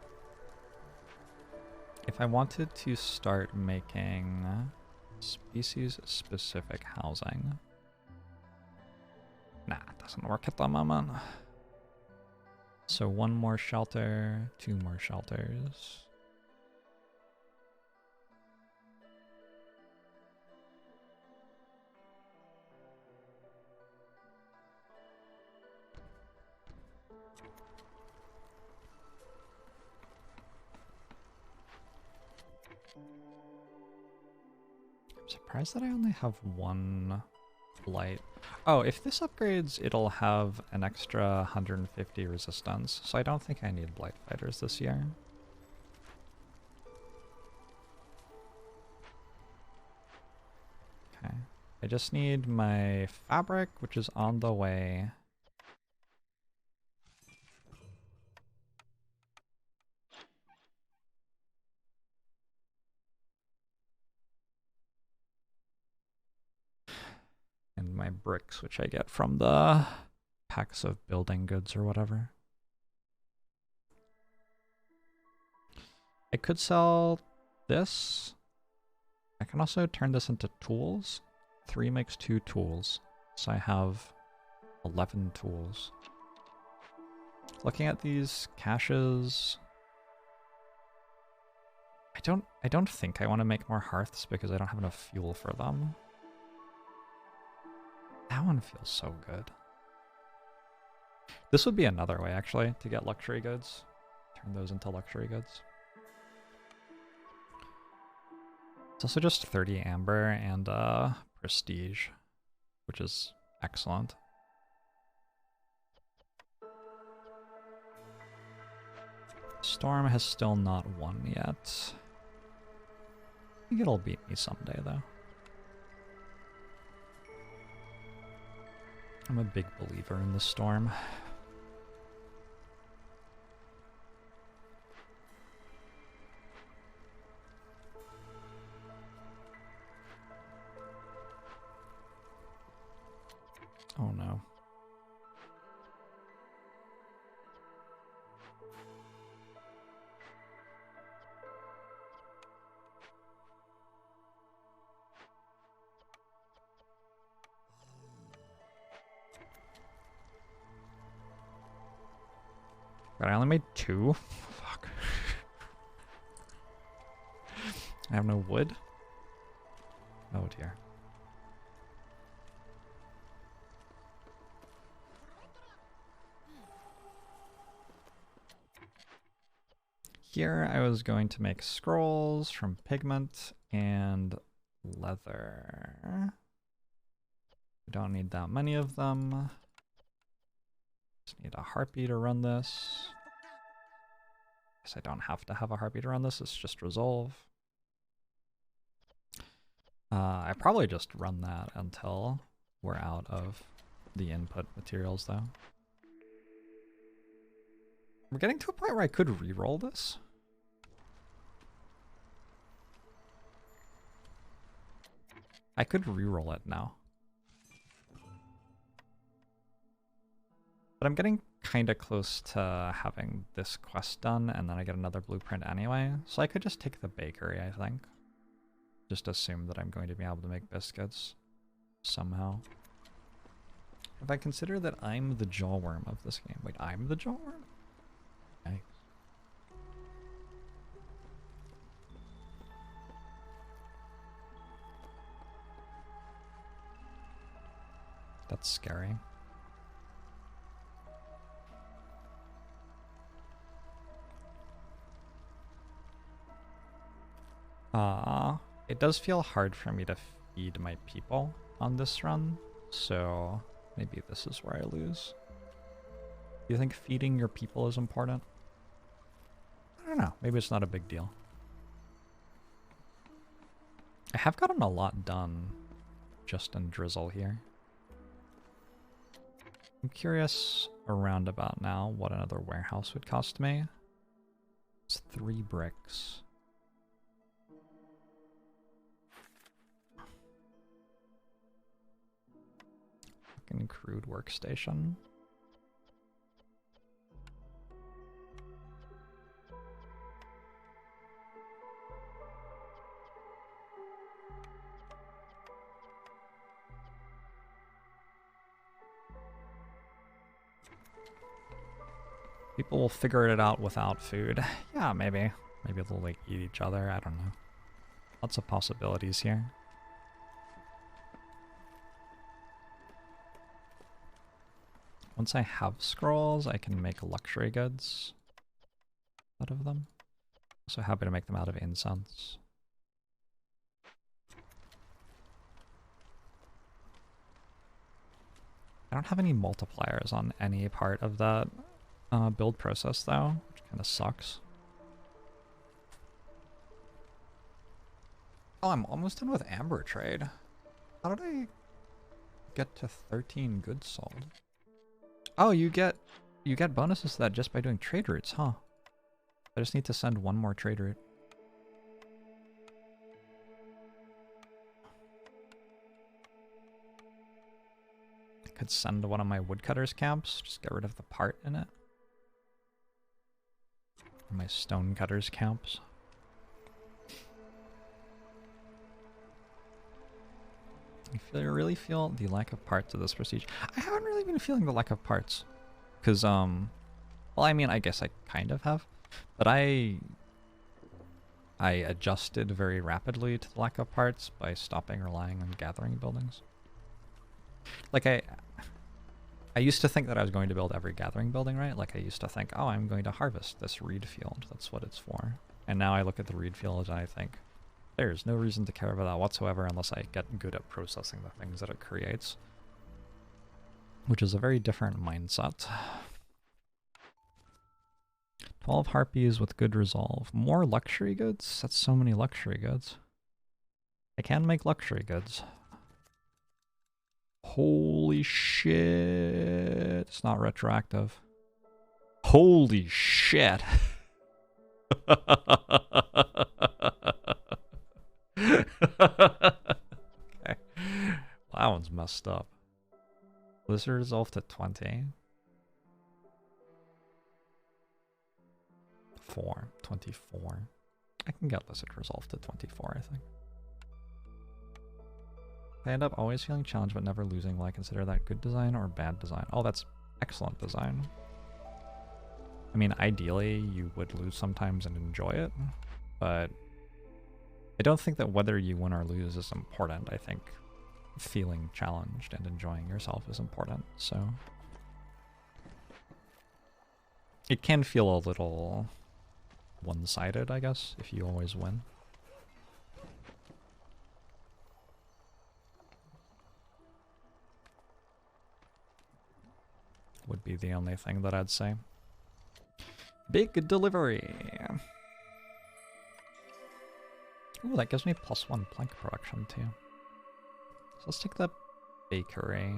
If I wanted to start making species-specific housing... Nah, it doesn't work at the moment. So 1 more shelter, 2 more shelters. I'm surprised that I only have 1 blight. Oh, if this upgrades, it'll have an extra 150 resistance, so I don't think I need blight fighters this year. Okay. I just need my fabric, which is on the way. And my bricks, which I get from the packs of building goods or whatever. I could sell this. I can also turn this into tools. 3 makes 2 tools. So I have 11 tools. Looking at these caches, I don't think I want to make more hearths because I don't have enough fuel for them. That one feels so good. This would be another way, actually, to get luxury goods. Turn those into luxury goods. It's also just 30 amber and prestige, which is excellent. Storm has still not won yet. I think it'll beat me someday, though. I'm a big believer in the Storm. Oh no. But I only made 2? Fuck. I have no wood? Oh dear. Here I was going to make scrolls from pigment and leather. We don't need that many of them. Just need a harpy to run this. Guess I don't have to have a harpy to run this, it's just resolve. I probably just run that until we're out of the input materials, though. We're getting to a point where I could re-roll this. I could re-roll it now. But I'm getting kind of close to having this quest done, and then I get another blueprint anyway. So I could just take the bakery, I think. Just assume that I'm going to be able to make biscuits somehow. If I consider that I'm the jawworm of this game. Wait, I'm the jawworm? Yikes. That's scary. It does feel hard for me to feed my people on this run, so maybe this is where I lose. Do you think feeding your people is important? I don't know, maybe it's not a big deal. I have gotten a lot done just in drizzle here. I'm curious around about now what another warehouse would cost me. It's 3 bricks. Fucking crude workstation. People will figure it out without food. Yeah, maybe. Maybe they'll like eat each other, I don't know. Lots of possibilities here. Once I have scrolls, I can make luxury goods out of them. Also happy to make them out of incense. I don't have any multipliers on any part of that build process though, which kind of sucks. Oh, I'm almost done with Amber Trade. How did I get to 13 goods sold? Oh, you get bonuses to that just by doing trade routes, huh? I just need to send one more trade route. I could send one of my woodcutters camps, just get rid of the part in it. My stonecutters camps. I really feel the lack of parts of this procedure. I haven't really been feeling the lack of parts. Because, well, I mean, I guess I kind of have. But I adjusted very rapidly to the lack of parts by stopping relying on gathering buildings. Like, I used to think that I was going to build every gathering building, right? Like, I used to think, oh, I'm going to harvest this reed field. That's what it's for. And now I look at the reed field and I think, there's no reason to care about that whatsoever unless I get good at processing the things that it creates. Which is a very different mindset. 12 harpies with good resolve. More luxury goods? That's so many luxury goods. I can make luxury goods. Holy shit. It's not retroactive. Holy shit. Okay. Well, that one's messed up. Blizzard resolved to 20. 24. I can get Lizard resolved to 24, I think. I end up always feeling challenged but never losing. Will I consider that good design or bad design? Oh, that's excellent design. I mean, ideally, you would lose sometimes and enjoy it, but I don't think that whether you win or lose is important. I think feeling challenged and enjoying yourself is important, so... It can feel a little one-sided, I guess, if you always win. Would be the only thing that I'd say. Big delivery! Ooh, that gives me +1 plank production too. So let's take the bakery.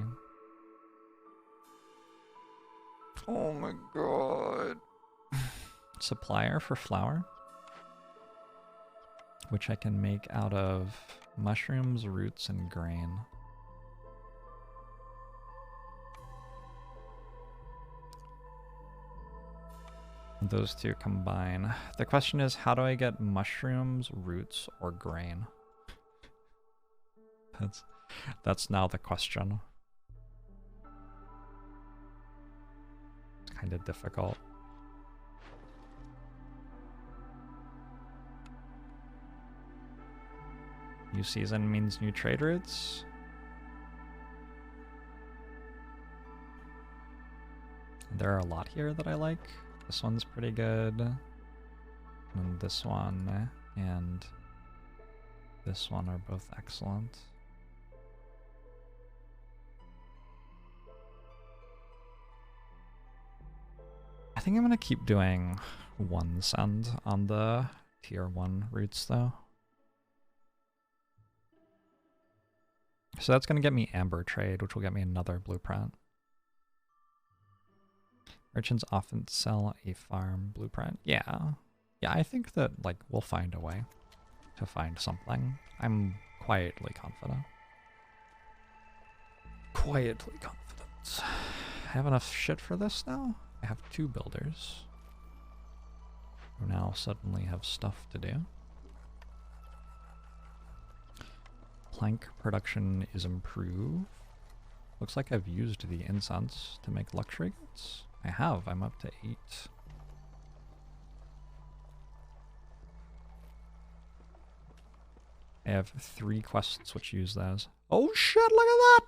Oh my god. Supplier for flour, which I can make out of mushrooms, roots, and grain. Those two combine. The question is, how do I get mushrooms, roots, or grain? That's now the question. It's kind of difficult. New season means new trade routes. There are a lot here that I like. This one's pretty good. And this one and this one are both excellent. I think I'm gonna keep doing one send on the tier 1 routes though. So that's gonna get me amber trade, which will get me another blueprint. Merchants often sell a farm blueprint. Yeah. Yeah, I think that, like, we'll find a way to find something. I'm quietly confident. Quietly confident. I have enough shit for this now? I have 2 builders who now suddenly have stuff to do. Plank production is improved. Looks like I've used the incense to make luxury goods. I have. I'm up to 8. I have 3 quests which use those. Oh shit, look at that!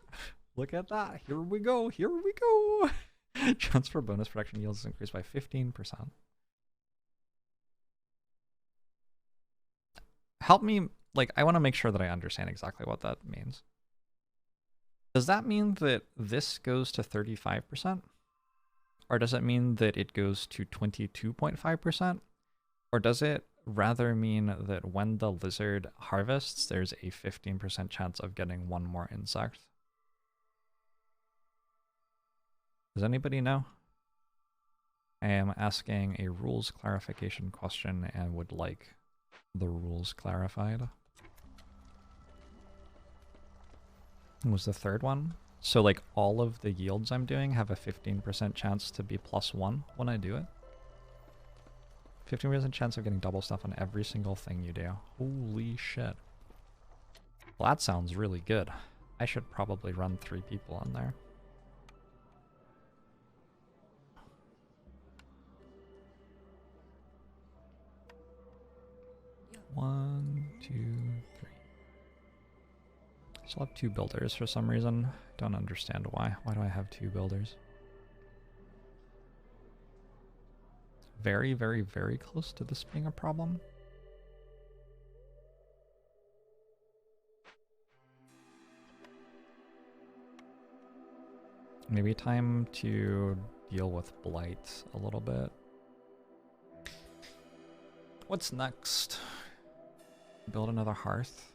Look at that. Here we go. Here we go. Transfer bonus production yields increased by 15%. Help me, like, I want to make sure that I understand exactly what that means. Does that mean that this goes to 35%? Or does it mean that it goes to 22.5%? Or does it rather mean that when the lizard harvests, there's a 15% chance of getting 1 more insect? Does anybody know? I am asking a rules clarification question and would like the rules clarified. What was the third one? So like all of the yields I'm doing have a 15% chance to be +1 when I do it. 15% chance of getting double stuff on every single thing you do. Holy shit. Well, that sounds really good. I should probably run 3 people in there. One, 2, 3. I still have 2 builders for some reason. Don't understand why. Why do I have 2 builders? Very, very, very close to this being a problem. Maybe time to deal with blight a little bit. What's next? Build another hearth.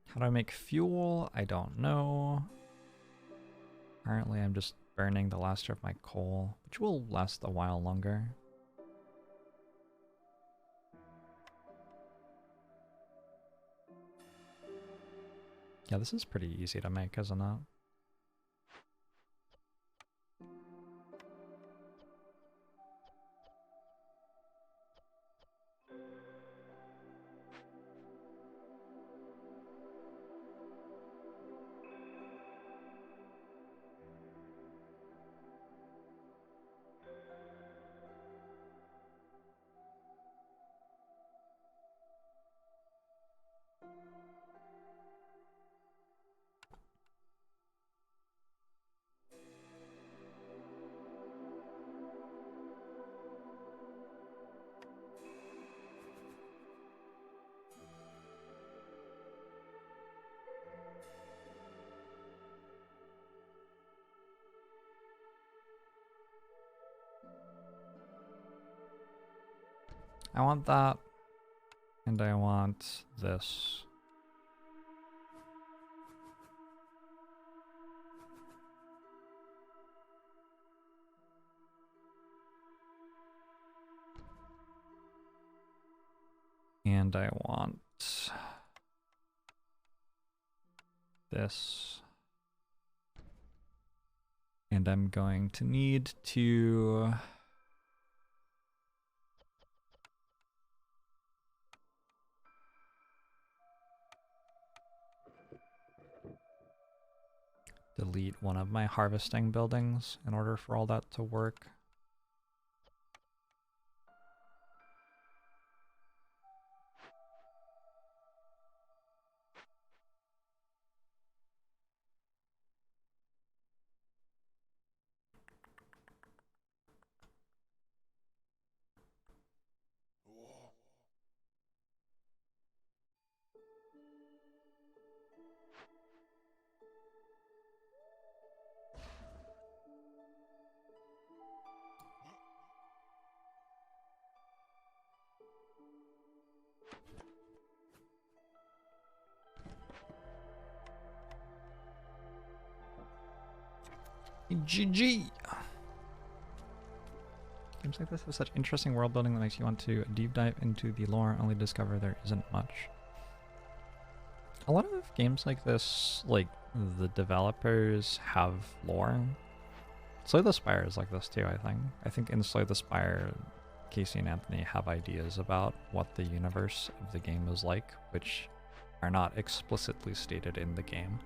How do I make fuel? I don't know. Currently I'm just burning the last of my coal, which will last a while longer. Yeah, this is pretty easy to make, isn't it? I want that. And I want this. And I want this. And I'm going to need to delete one of my harvesting buildings in order for all that to work. GG! Games like this have such interesting world building that makes you want to deep dive into the lore, only to discover there isn't much. A lot of games like this, like, the developers have lore. Slay the Spire is like this too, I think. I think in Slay the Spire, Casey and Anthony have ideas about what the universe of the game is like, which are not explicitly stated in the game.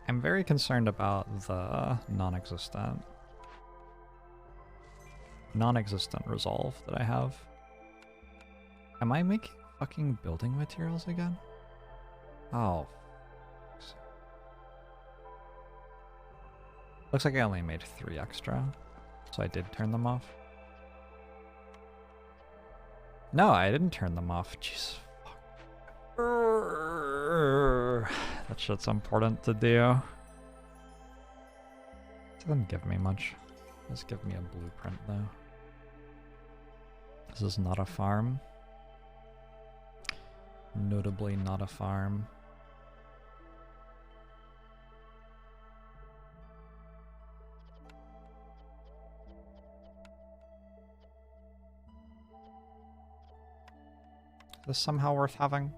I'm very concerned about the non-existent resolve that I have. Am I making fucking building materials again? Oh. Looks like I only made 3 extra, so I did turn them off. No, I didn't turn them off. Jeez. That shit's important to do. It doesn't give me much. Just give me a blueprint though. This is not a farm. Notably not a farm. Is this somehow worth having?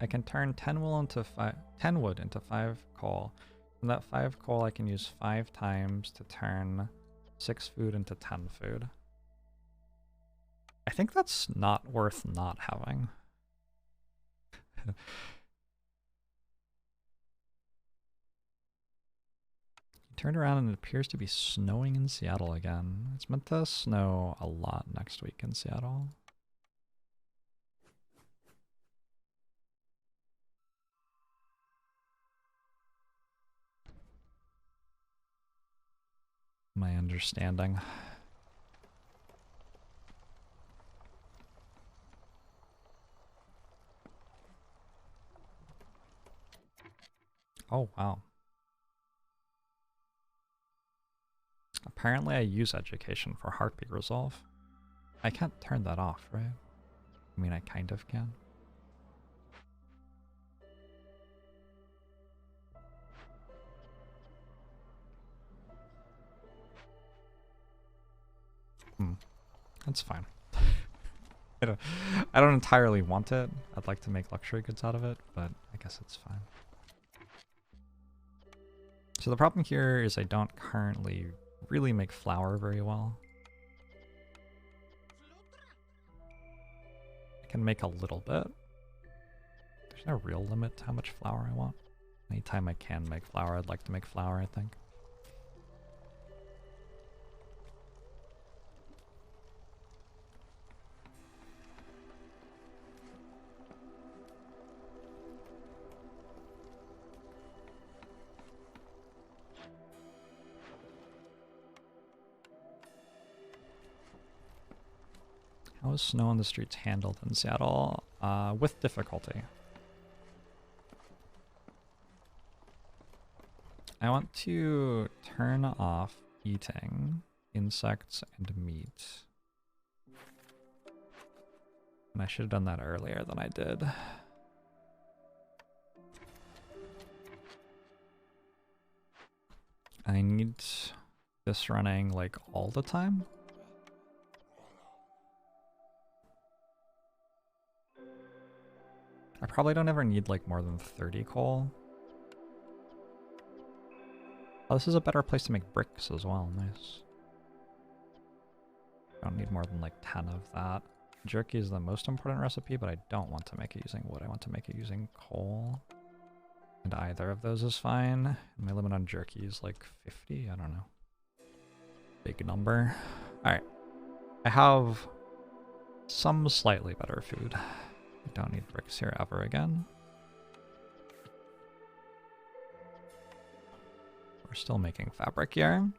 I can turn 10 wood into 5 coal. From that 5 coal I can use 5 times to turn 6 food into 10 food. I think that's not worth not having. He turned around and it appears to be snowing in Seattle again. It's meant to snow a lot next week in Seattle. My understanding. Oh, wow. Apparently I use education for heartbeat resolve. I can't turn that off, right? I mean, I kind of can. That's fine. I don't entirely want it. I'd like to make luxury goods out of it, but I guess it's fine. So the problem here is I don't currently really make flour very well. I can make a little bit. There's no real limit to how much flour I want. Anytime I can make flour, I'd like to make flour, I think. How is snow on the streets handled in Seattle? With difficulty. I want to turn off eating insects and meat. And I should have done that earlier than I did. I need this running like all the time. I probably don't ever need like more than 30 coal. Oh, this is a better place to make bricks as well. Nice. Don't need more than like 10 of that. Jerky is the most important recipe, but I don't want to make it using wood. I want to make it using coal. And either of those is fine. My limit on jerky is like 50. I don't know. Big number. Alright. I have some slightly better food. I don't need bricks here ever again. We're still making fabric yarn.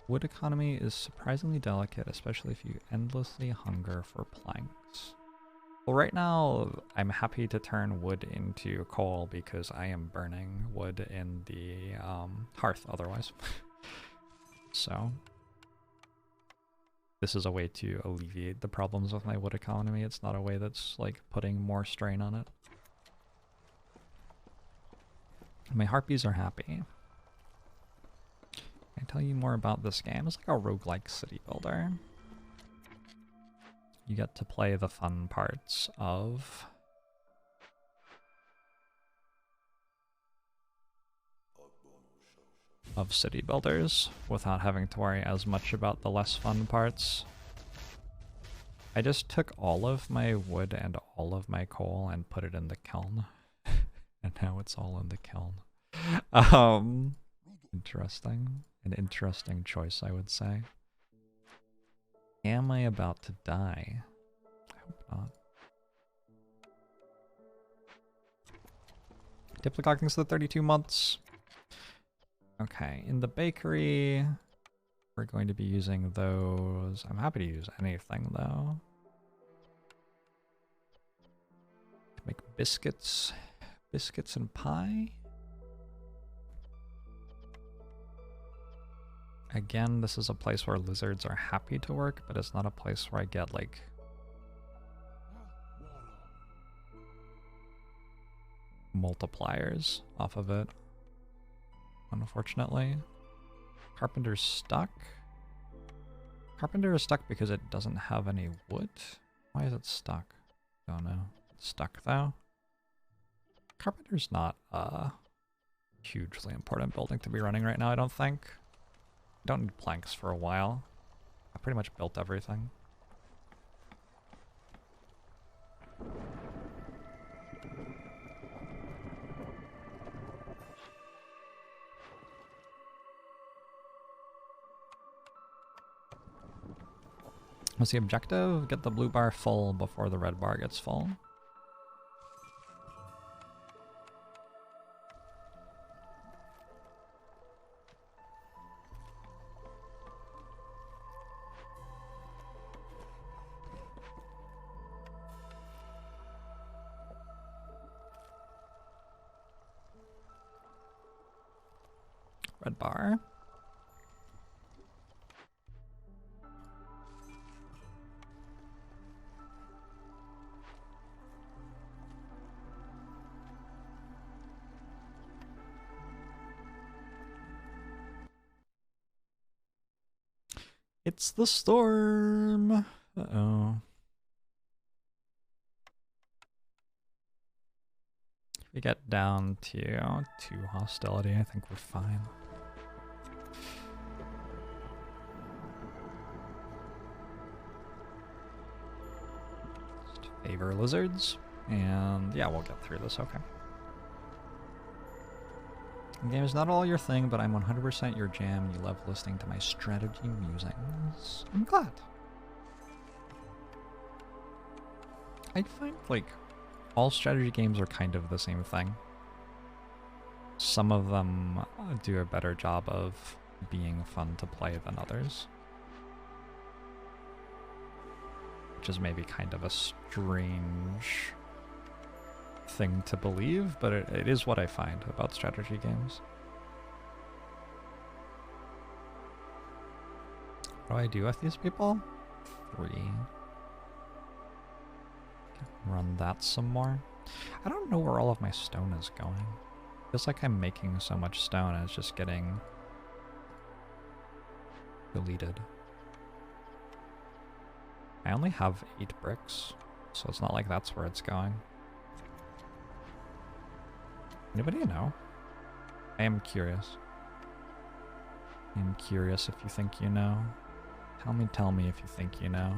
Wood economy is surprisingly delicate, especially if you endlessly hunger for planks. Well, right now, I'm happy to turn wood into coal because I am burning wood in the hearth otherwise. So, this is a way to alleviate the problems with my wood economy. It's not a way that's like putting more strain on it. My harpies are happy. Can I tell you more about this game? It's like a roguelike city builder. You get to play the fun parts of city builders without having to worry as much about the less fun parts. I just took all of my wood and all of my coal and put it in the kiln. And now it's all in the kiln. Interesting. An interesting choice, I would say. Am I about to die? I hope not. Typically clocking to the 32 months. Okay, in the bakery, we're going to be using those. I'm happy to use anything, though. Make biscuits. Biscuits and pie. Again, this is a place where lizards are happy to work, but it's not a place where I get, like, multipliers off of it, unfortunately. Carpenter's stuck. Carpenter is stuck because it doesn't have any wood. Why is it stuck? Don't know. It's stuck, though. Carpenter's not a hugely important building to be running right now, I don't think. Don't need planks for a while. I pretty much built everything. What's the objective? Get the blue bar full before the red bar gets full. Red bar. It's the storm. Uh-oh. If we get down to 2 hostility, I think we're fine. Just favor lizards, and yeah, we'll get through this, okay. The game is not all your thing, but I'm 100% your jam. You love listening to my strategy musings. I'm glad. I find, like, all strategy games are kind of the same thing. Some of them do a better job of being fun to play than others. Which is maybe kind of a strange thing to believe, but it is what I find about strategy games. What do I do with these people? 3. Run that some more. I don't know where all of my stone is going. Feels like I'm making so much stone and it's just getting deleted. I only have 8 bricks, so it's not like that's where it's going. Anybody know? I am curious. I am curious if you think you know. Tell me if you think you know.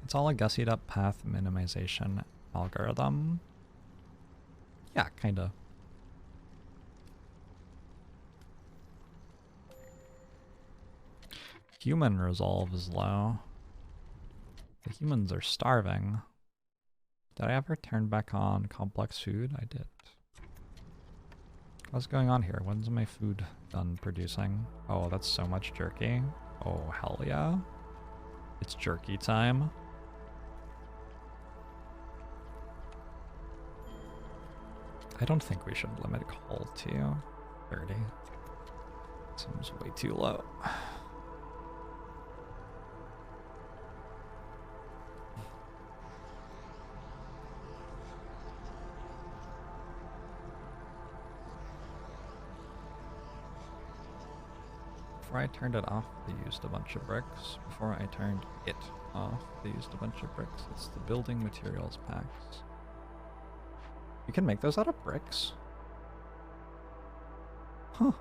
It's all a gussied up path minimization algorithm. Yeah, kinda. Human resolve is low. The humans are starving. Did I ever turn back on complex food? I did. What's going on here? When's my food done producing? Oh, that's so much jerky. Oh, hell yeah. It's jerky time. I don't think we should limit coal to 30. Seems way too low. Before I turned it off, they used a bunch of bricks. Before I turned it off, they used a bunch of bricks. It's the building materials packs. You can make those out of bricks? Huh.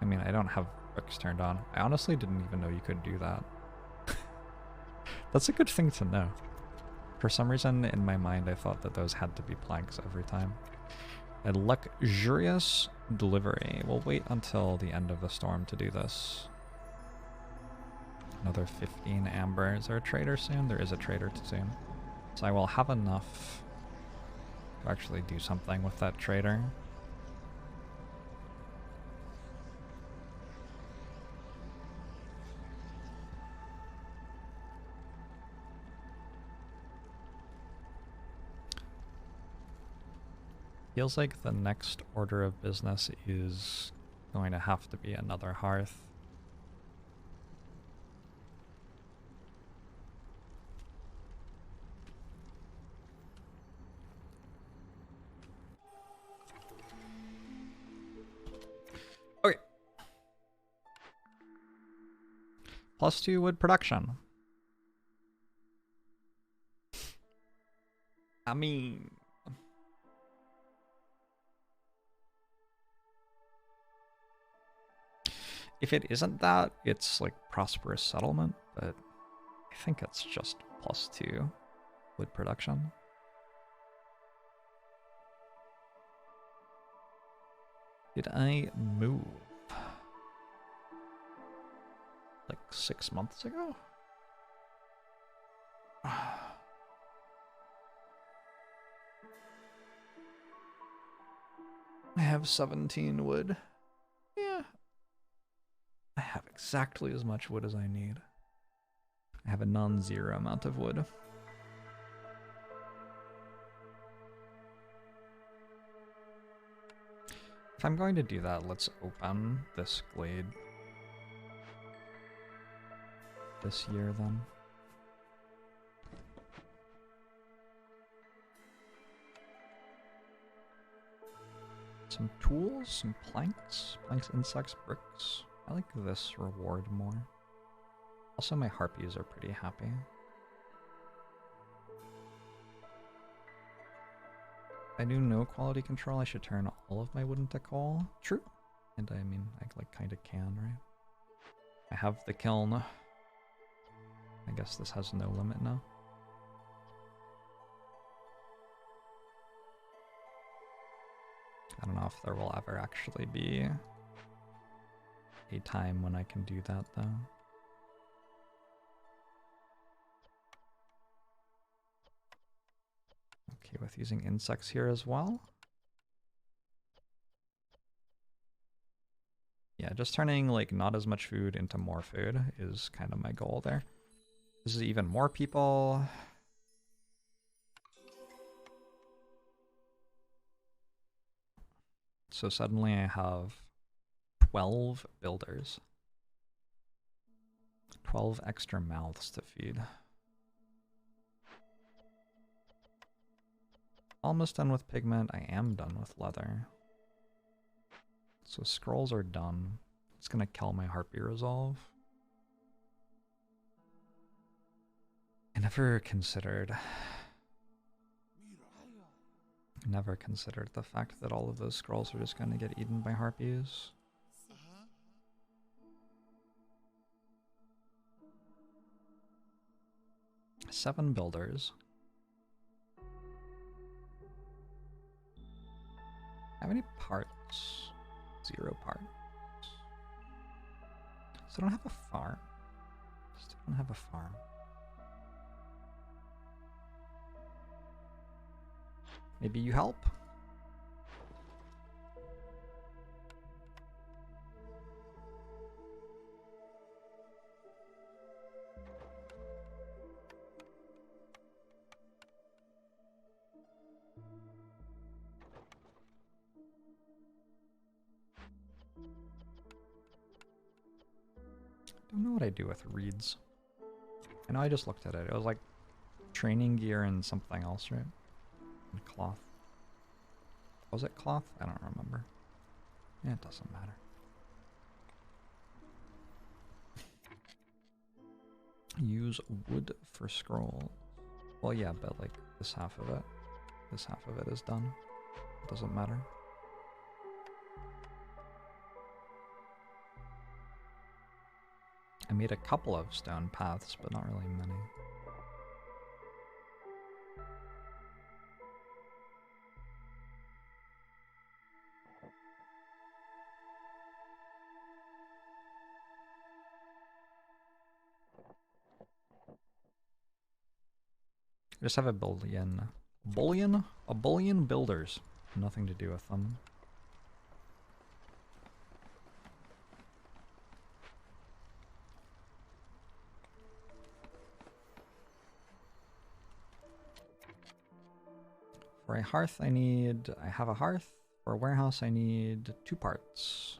I mean, I don't have bricks turned on. I honestly didn't even know you could do that. That's a good thing to know. For some reason, in my mind, I thought that those had to be planks every time. A luxurious delivery. We'll wait until the end of the storm to do this. Another 15 amber. Is there a trader soon? There is a trader soon. So I will have enough to actually do something with that trader. Feels like the next order of business is going to have to be another hearth. Okay. +2 wood production. I mean... if it isn't that, it's like prosperous settlement, but I think it's just +2 wood production. Did I move? Like 6 months ago? I have 17 wood. Yeah. I have exactly as much wood as I need. I have a non-zero amount of wood. If I'm going to do that, let's open this glade this year then. Some tools, some planks, insects, bricks. I like this reward more. Also, my harpies are pretty happy. If I do no quality control, I should turn all of my wood into coal. True. And I mean, I like kind of can, right? I have the kiln. I guess this has no limit now. I don't know if there will ever actually be a time when I can do that, though. with using insects here as well. Yeah, just turning like not as much food into more food is kind of my goal there. This is even more people. So suddenly I have 12 builders. 12 extra mouths to feed. Almost done with pigment. I am done with leather. So scrolls are done. It's gonna kill my harpy resolve. I never considered the fact that all of those scrolls are just gonna get eaten by harpies. 7 builders. How many parts? 0 parts. So I don't have a farm. Still don't have a farm. Maybe you help? I don't know what I do with reeds. I know I just looked at it. It was like training gear and something else, right? And cloth. Was it cloth? I don't remember. Yeah, it doesn't matter. Use wood for scroll. Well, yeah, but like this half of it is done. It doesn't matter. I made a couple of stone paths, but not really many. I just have a bullion. Bullion? A bullion builders. Nothing to do with them. For a hearth I have a hearth. For a warehouse I need 2 parts.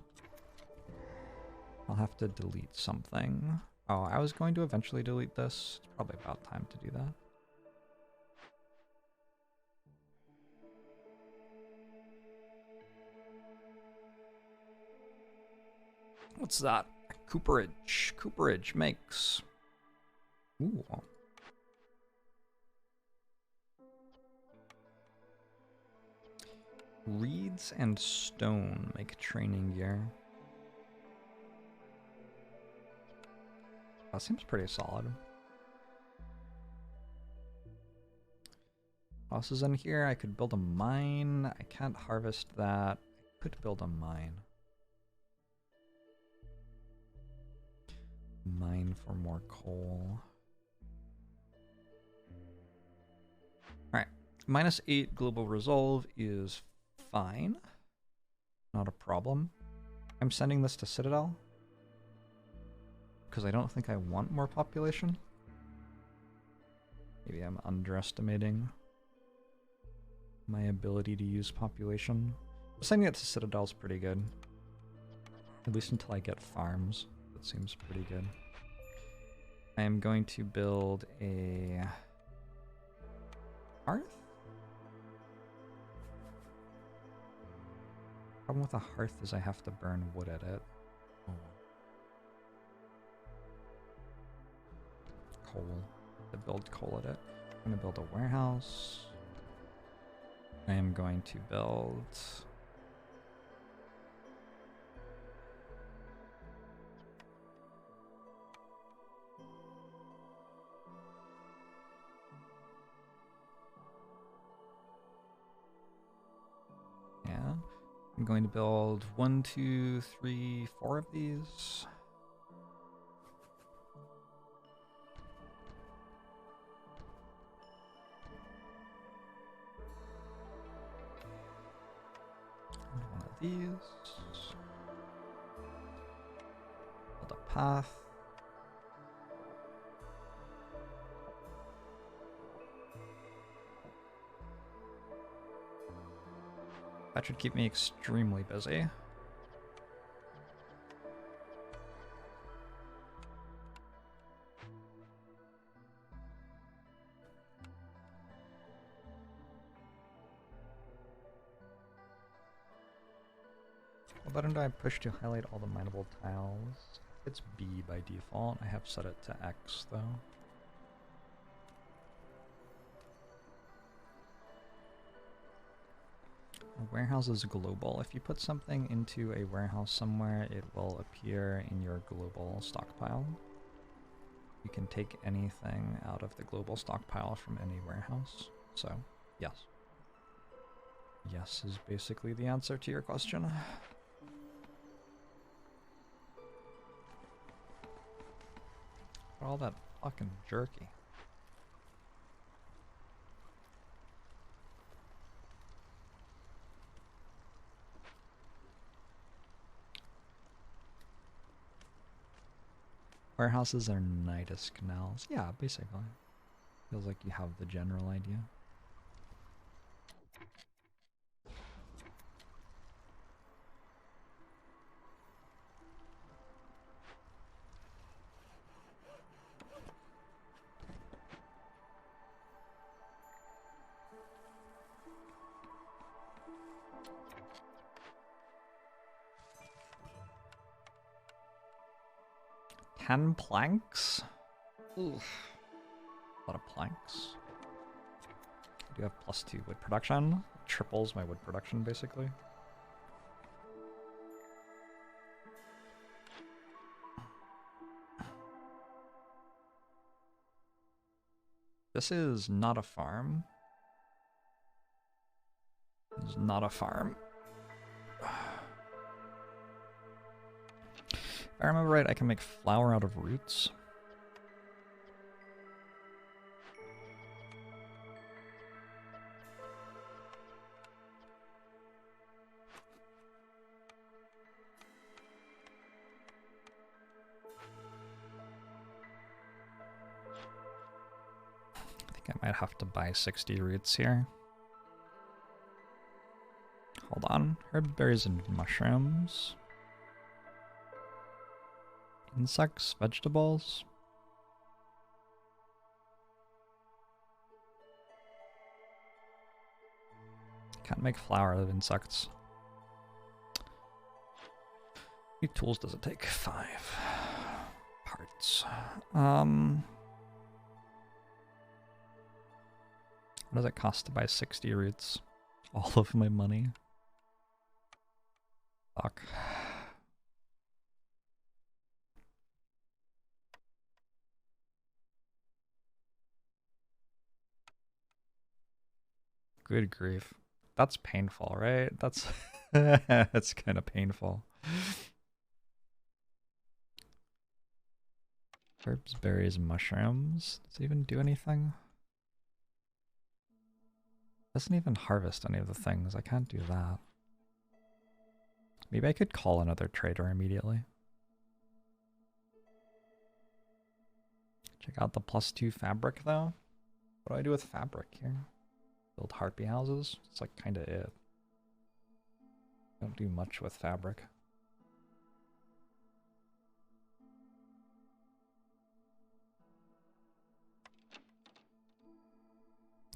I'll have to delete something. Oh, I was going to eventually delete this. It's probably about time to do that. What's that? Cooperage. Cooperage makes... Ooh. Reeds and stone make training gear. That seems pretty solid. What else is in here? I could build a mine. I can't harvest that. I could build a mine. Mine for more coal. Alright. -8 global resolve is fine. Not a problem. I'm sending this to Citadel. Because I don't think I want more population. Maybe I'm underestimating my ability to use population. Sending it to Citadel's pretty good. At least until I get farms. That seems pretty good. I am going to build a hearth? Problem with a hearth is I have to burn wood at it. Oh. Coal. To build coal at it. I'm going to build a warehouse. I am going to build... Yeah. I'm going to build 1, 2, 3, 4 of these. these. Build a path. That should keep me extremely busy. What button do I push to highlight all the mineable tiles? It's B by default. I have set it to X though. A warehouse is global. If you put something into a warehouse somewhere, it will appear in your global stockpile. You can take anything out of the global stockpile from any warehouse. So, yes. Yes is basically the answer to your question. All that fucking jerky. Warehouses are Nidus canals. Yeah, basically. Feels like you have the general idea. Ten planks? Oof. A lot of planks. I do have +2 wood production. Triples my wood production, basically. This is not a farm. This is not a farm. If I remember right, I can make flour out of roots. I think I might have to buy 60 roots here. Hold on. Herb berries and mushrooms. Insects, vegetables. Can't make flour out of insects. How many tools does it take? 5 parts. What does it cost to buy 60 roots? All of my money. Fuck. Good grief. That's painful, right? That's that's kind of painful. Herbs, berries, mushrooms. Does it even do anything? Doesn't even harvest any of the things. I can't do that. Maybe I could call another trader immediately. Check out the +2 fabric though. What do I do with fabric here? Build harpy houses? It's like kind of it. Don't do much with fabric.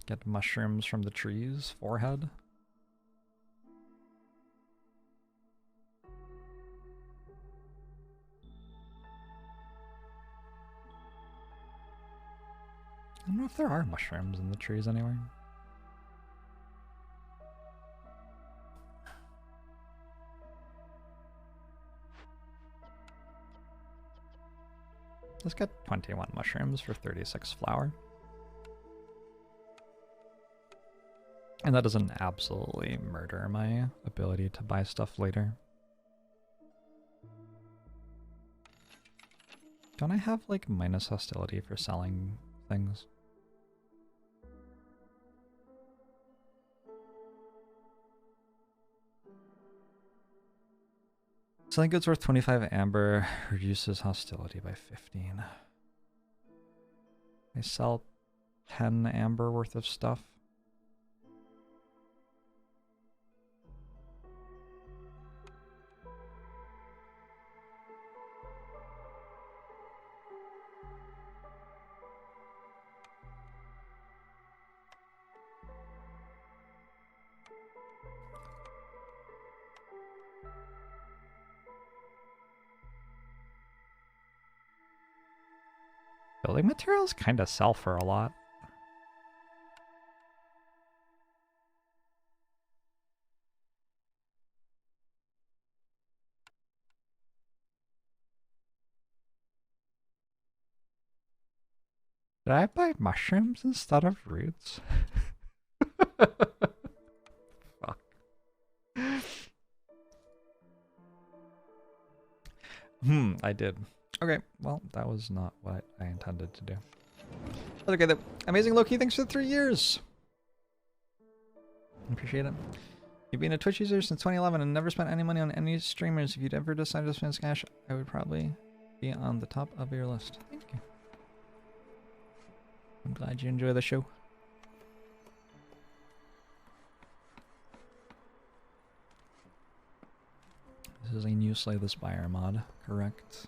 Get mushrooms from the trees. Forehead. I don't know if there are mushrooms in the trees anywhere. Let's get 21 mushrooms for 36 flour. And that doesn't absolutely murder my ability to buy stuff later. Don't I have like minus hostility for selling things? Selling goods worth 25 amber reduces hostility by 15. I sell 10 amber worth of stuff. Building materials kind of sell for a lot. Did I buy mushrooms instead of roots? Fuck. I did. Okay, well, that was not what I intended to do. Okay, the amazing Loki, thanks for the 3 years. Appreciate it. You've been a Twitch user since 2011 and never spent any money on any streamers. If you'd ever decided to spend cash, I would probably be on the top of your list. Thank you. I'm glad you enjoy the show. This is a new Slay the Spire mod, correct?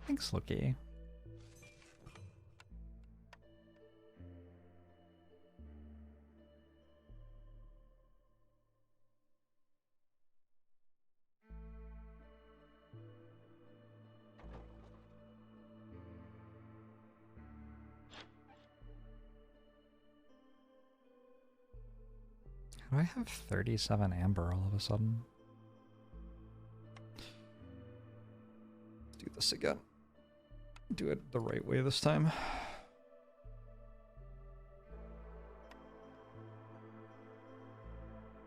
Thanks, Loki. How do I have 37 amber all of a sudden? Let's do this again. Do it the right way this time.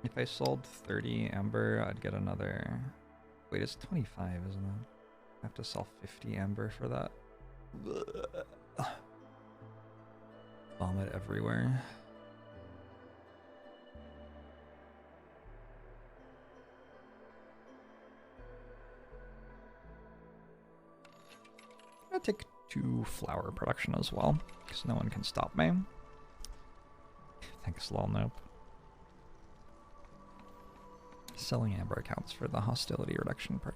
If I sold 30 amber, I'd get another... Wait, it's 25, isn't it? I have to sell 50 amber for that. Vomit everywhere. I'll take 2 flower production as well, because no one can stop me. Thanks, lol nope. Selling amber accounts for the hostility reduction perk.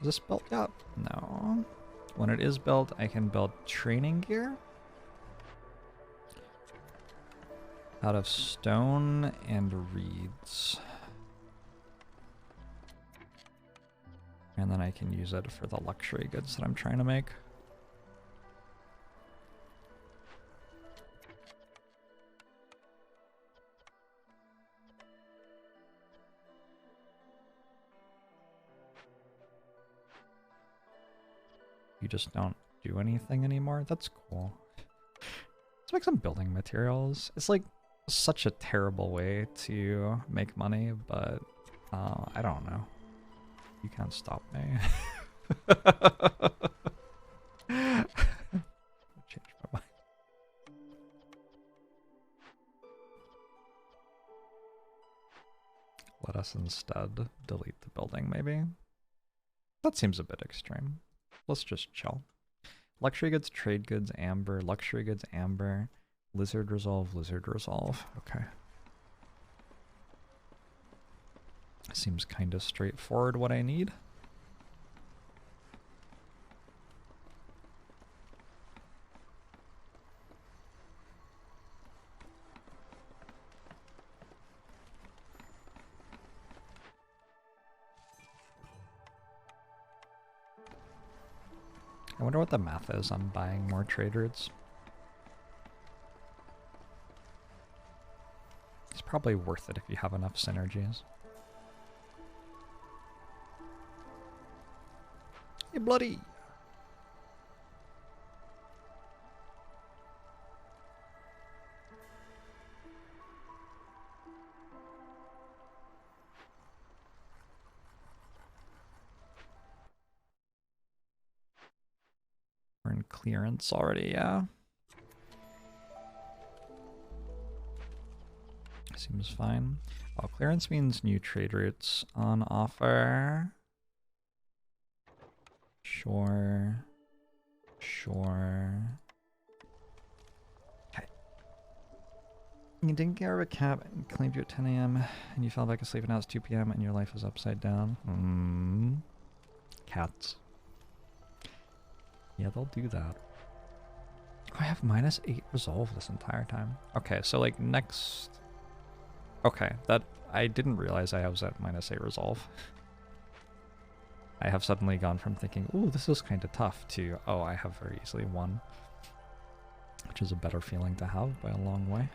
Is this built yet? No. When it is built, I can build training gear out of stone and reeds. And then I can use it for the luxury goods that I'm trying to make. You just don't do anything anymore? That's cool. Let's make some building materials. It's like such a terrible way to make money, but I don't know. You can't stop me. Change my mind. Let us instead delete the building, maybe? That seems a bit extreme. Let's just chill. Luxury goods, trade goods, amber. Luxury goods, amber. Lizard resolve, lizard resolve. Okay. Seems kind of straightforward what I need. I wonder what the math is on buying more trade routes. It's probably worth it if you have enough synergies. Hey, bloody! We're in clearance already, yeah. Seems fine. Oh, clearance means new trade routes on offer. Sure. Sure. Okay. You didn't get out of a cab and claimed you at 10 a.m. and you fell back asleep and now it's 2 p.m. and your life is upside down. Cats. Yeah, they'll do that. Oh, I have -8 resolve this entire time. Okay, so like next... Okay, that... I didn't realize I was at -8 resolve. I have suddenly gone from thinking, ooh, this is kind of tough, to, oh, I have very easily won. Which is a better feeling to have by a long way.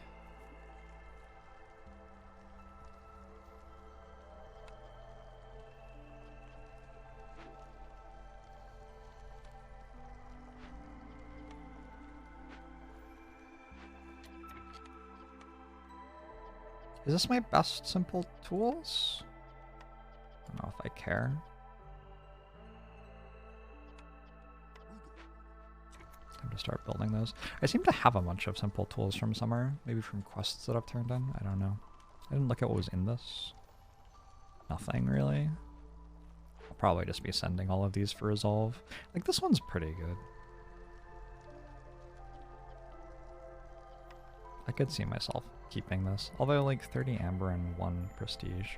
Is this my best simple tools? I don't know if I care. Time to start building those. I seem to have a bunch of simple tools from somewhere. Maybe from quests that I've turned in. I don't know. I didn't look at what was in this. Nothing really. I'll probably just be sending all of these for resolve. Like this one's pretty good. I could see myself keeping this. Although like 30 amber and 1 prestige.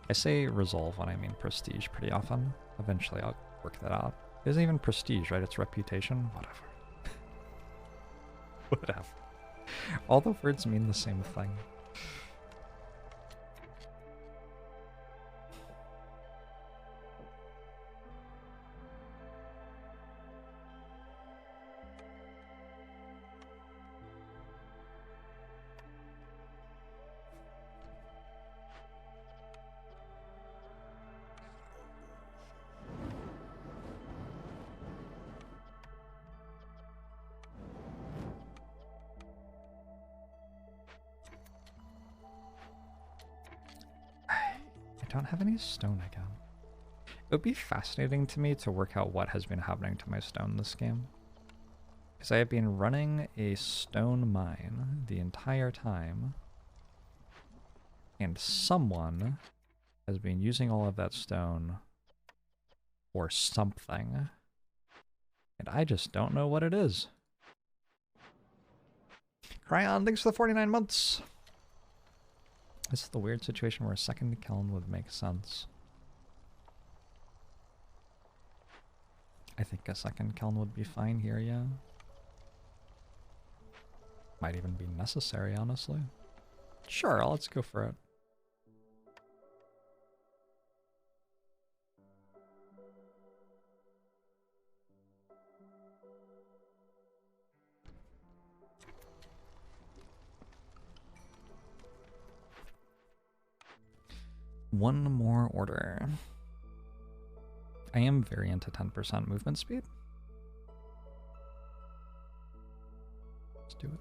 I say resolve when I mean prestige pretty often. Eventually I'll work that out. It isn't even prestige, right? It's reputation? Whatever. Whatever. All the words mean the same thing. I don't have any stone again. It would be fascinating to me to work out what has been happening to my stone this game. Because I have been running a stone mine the entire time. And someone has been using all of that stone for something. And I just don't know what it is. Cryon, thanks for the 49 months! This is the weird situation where a second kiln would make sense. I think a second kiln would be fine here, yeah. Might even be necessary, honestly. Sure, let's go for it. One more order. I am very into 10% movement speed. Let's do it.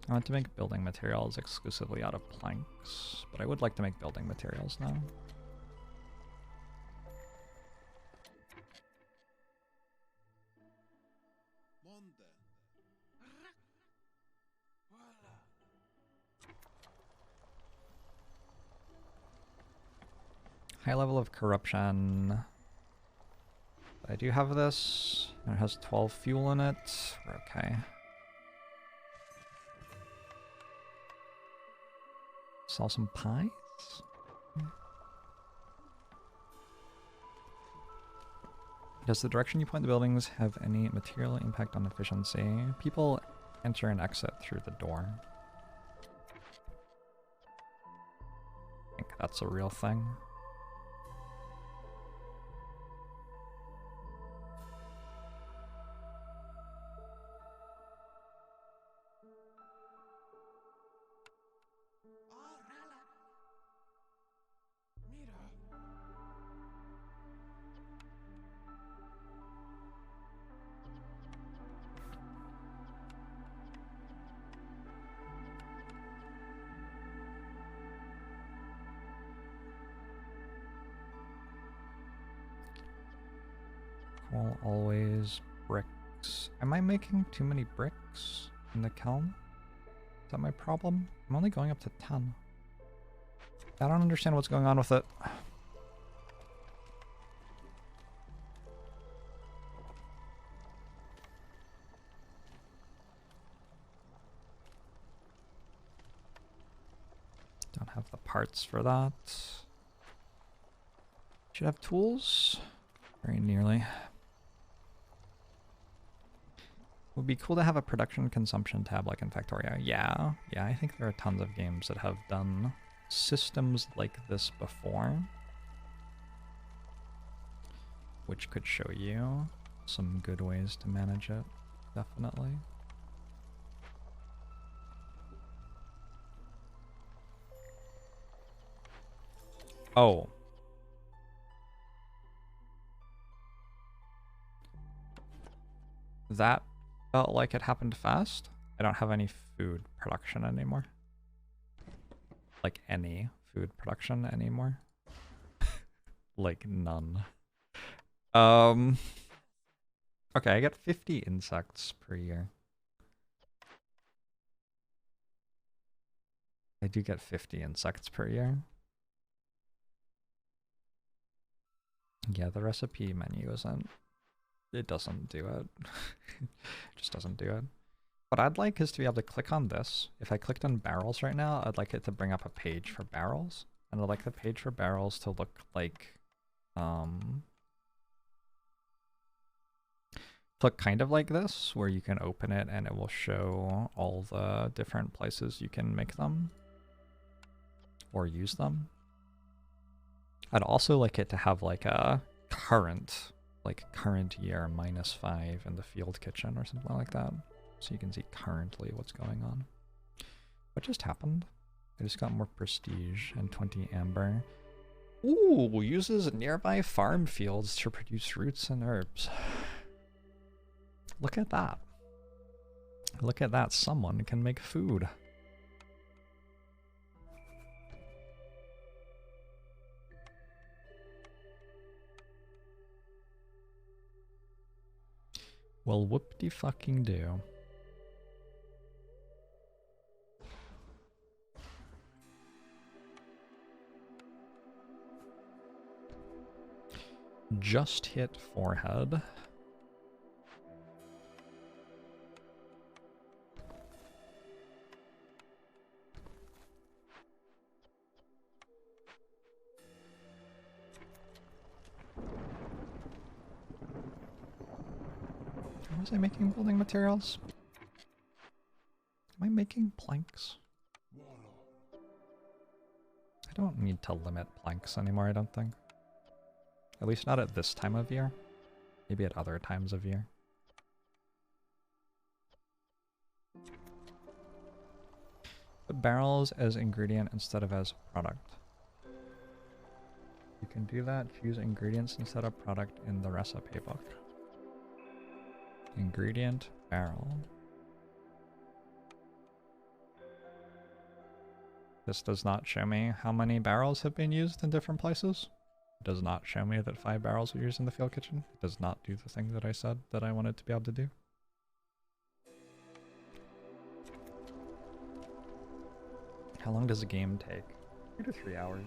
I want to make building materials exclusively out of planks, but I would like to make building materials now. High level of corruption. I do have this. It has 12 fuel in it. We're okay. Sell some pies? Does the direction you point the buildings have any material impact on efficiency? People enter and exit through the door. that's a real thing. Coal, always bricks. Am I making too many bricks in the kiln? Is that my problem? I'm only going up to 10. I don't understand what's going on with it. Don't have the parts for that. Should have tools? Very nearly. Would be cool to have a production consumption tab like in Factorio. Yeah, I think there are tons of games that have done systems like this before, which could show you some good ways to manage it, definitely. Oh. That felt like it happened fast. I don't have any food production anymore. Like any food production anymore. Like none. Okay, I get 50 insects per year. I do get 50 insects per year. Yeah, the recipe menu isn't... It doesn't do it. It just doesn't do it. What I'd like is to be able to click on this. If I clicked on barrels right now, I'd like it to bring up a page for barrels. And I'd like the page for barrels to look like... look kind of like this, where you can open it and it will show all the different places you can make them. Or use them. I'd also like it to have like a current year -5 in the field kitchen or something like that. So you can see currently what's going on. What just happened? I just got more prestige and 20 amber. Ooh, uses nearby farm fields to produce roots and herbs. Look at that. Look at that, someone can make food. Well, whoop-de-fucking-do. Just hit forehead. Was I making building materials? Am I making planks? I don't need to limit planks anymore, I don't think. At least not at this time of year. Maybe at other times of year. Put barrels as ingredient instead of as product. You can do that. Choose ingredients instead of product in the recipe book. Ingredient, barrel. This does not show me how many barrels have been used in different places. It does not show me that 5 barrels were used in the field kitchen. It does not do the thing that I said that I wanted to be able to do. How long does a game take? 2 to 3 hours.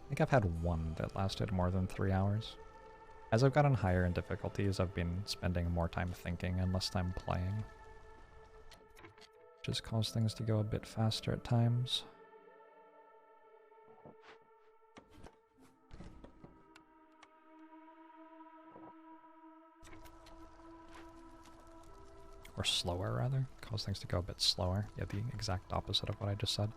I think I've had one that lasted more than 3 hours. As I've gotten higher in difficulties, I've been spending more time thinking and less time playing. Which has caused things to go a bit faster at times. Or slower, rather. Cause things to go a bit slower. Yeah, the exact opposite of what I just said.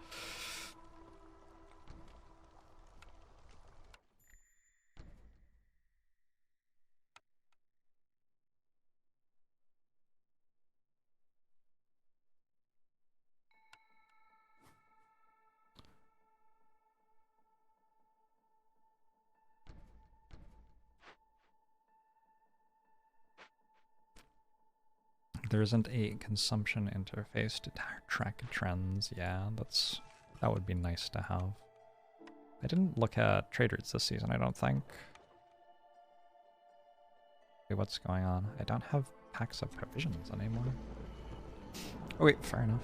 There isn't a consumption interface to track trends. Yeah, that would be nice to have. I didn't look at trade routes this season, I don't think. Wait, what's going on? I don't have packs of provisions anymore. Oh wait, fair enough.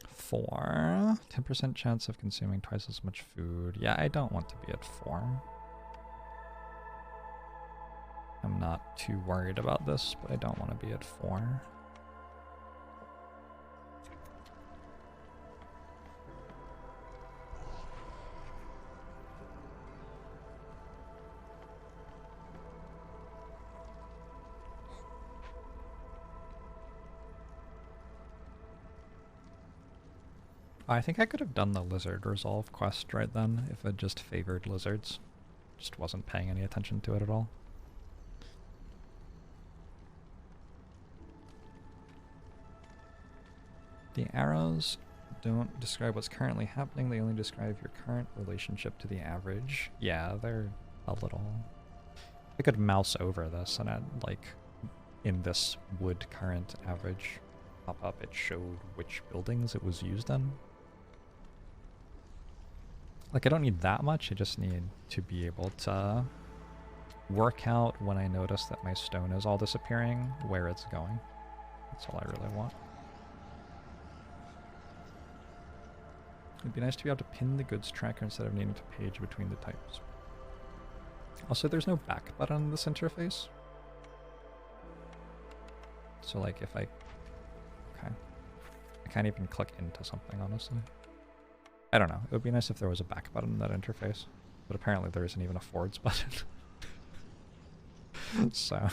4. 10% chance of consuming twice as much food. Yeah, I don't want to be at 4. I'm not too worried about this, but I don't want to be at 4. I think I could have done the lizard resolve quest right then if it just favored lizards. Just wasn't paying any attention to it at all. The arrows don't describe what's currently happening, they only describe your current relationship to the average. Yeah, they're a little... I could mouse over this and like, in this would current average pop up, it showed which buildings it was used in. Like, I don't need that much, I just need to be able to work out when I notice that my stone is all disappearing, where it's going. That's all I really want. It'd be nice to be able to pin the goods tracker instead of needing to page between the types. Also, there's no back button in this interface. So, like, if I... Okay. I can't even click into something, honestly. I don't know. It would be nice if there was a back button in that interface. But apparently there isn't even a forwards button. So,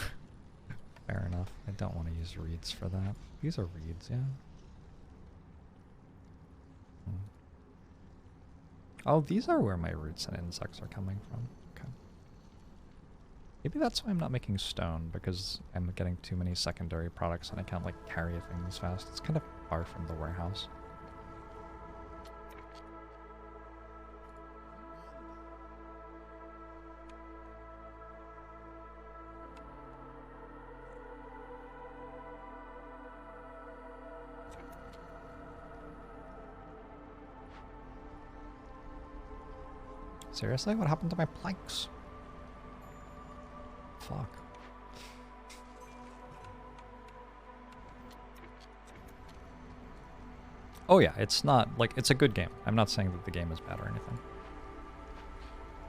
fair enough. I don't want to use reads for that. These are reads, yeah. Oh, these are where my roots and insects are coming from. Okay. Maybe that's why I'm not making stone, because I'm getting too many secondary products and I can't, like, carry things fast. It's kind of far from the warehouse. Seriously? What happened to my planks? Fuck. Oh yeah, it's not, like, it's a good game. I'm not saying that the game is bad or anything.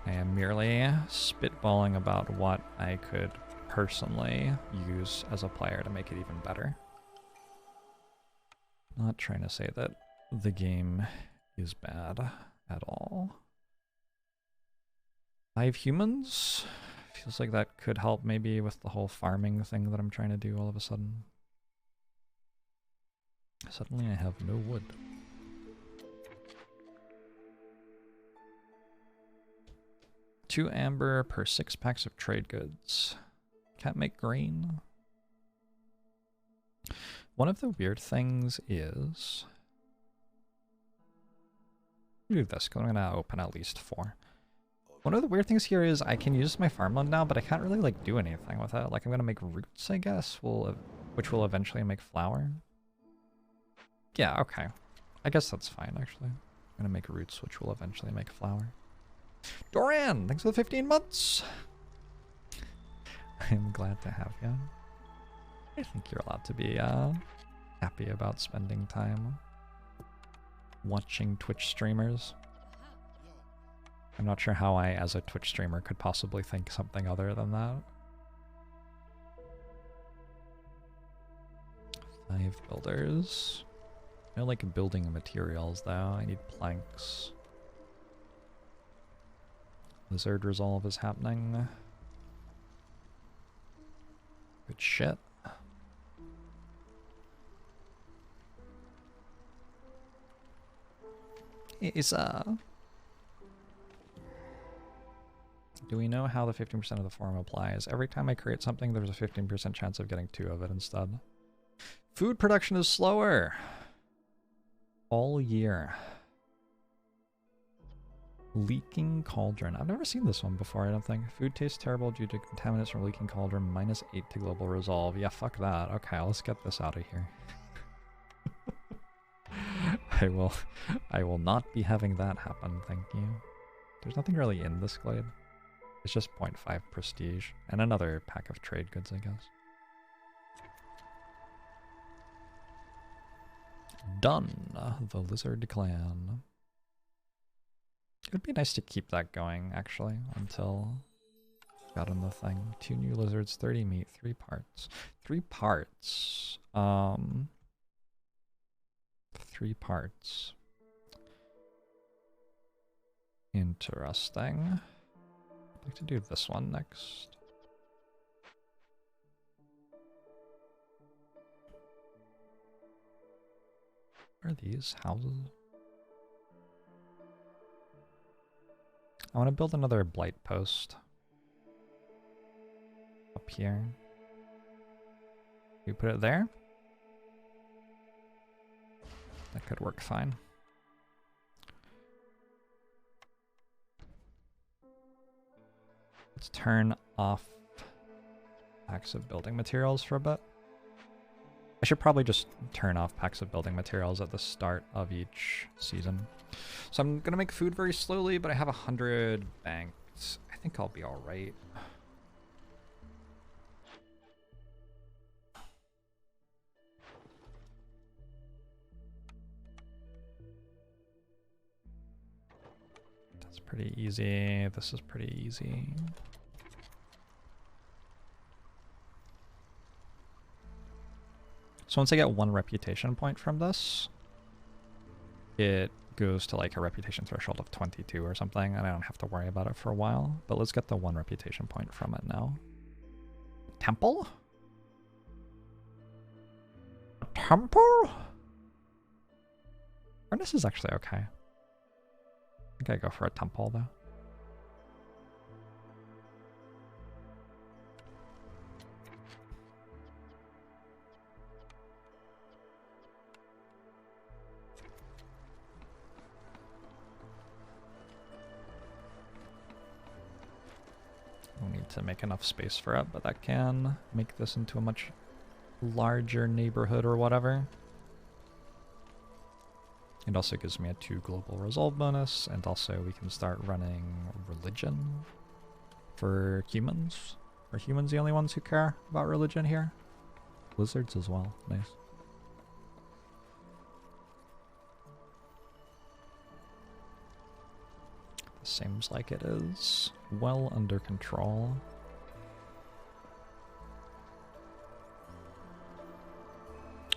I am merely spitballing about what I could personally use as a player to make it even better. Not trying to say that the game is bad at all. 5 humans? Feels like that could help maybe with the whole farming thing that I'm trying to do all of a sudden. Suddenly I have no wood. Two amber per 6 packs of trade goods. Can't make grain. One of the weird things is... do this, because I'm going to open at least 4. One of the weird things here is I can use my farmland now, but I can't really, like, do anything with it. Like, I'm gonna make roots, I guess, which will eventually make flour. Yeah, okay. I guess that's fine, actually. I'm gonna make roots, which will eventually make flour. Doran, thanks for the 15 months! I'm glad to have you. I think you're allowed to be, happy about spending time watching Twitch streamers. I'm not sure how I, as a Twitch streamer, could possibly think something other than that. 5 builders. I like building materials, though. I need planks. Lizard resolve is happening. Good shit. Do we know how the 15% of the form applies? Every time I create something, there's a 15% chance of getting 2 of it instead. Food production is slower. All year. Leaking cauldron. I've never seen this one before, I don't think. Food tastes terrible due to contaminants from leaking cauldron. -8 to global resolve. Yeah, fuck that. Okay, let's get this out of here. I will not be having that happen, thank you. There's nothing really in this glade. It's just 0.5 prestige. And another pack of trade goods, I guess. Done. The Lizard Clan. It would be nice to keep that going, actually, until got in the thing. 2 new lizards, 30 meat, 3 parts. 3 parts. 3 parts. Interesting. I'd like to do this one next. Where are these houses? I want to build another blight post. Up here. You put it there? That could work fine. Let's turn off packs of building materials for a bit. I should probably just turn off packs of building materials at the start of each season. So I'm gonna make food very slowly, but I have 100 banked. I think I'll be alright. That's pretty easy. This is pretty easy. So once I get 1 reputation point from this, it goes to like a reputation threshold of 22 or something, and I don't have to worry about it for a while. But let's get the 1 reputation point from it now. Temple? A temple? Furnace is actually okay. I think I go for a temple though. We'll need to make enough space for it, but that can make this into a much larger neighborhood or whatever. It also gives me a 2 global resolve bonus, and also we can start running religion for humans. Are humans the only ones who care about religion here? Lizards as well. Nice. Seems like it is well under control.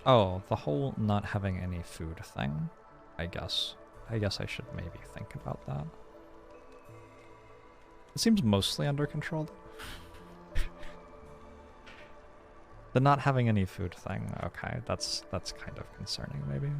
Oh, the whole not having any food thing, I guess. I guess I should maybe think about that. It seems mostly under control. The not having any food thing, okay, that's kind of concerning maybe.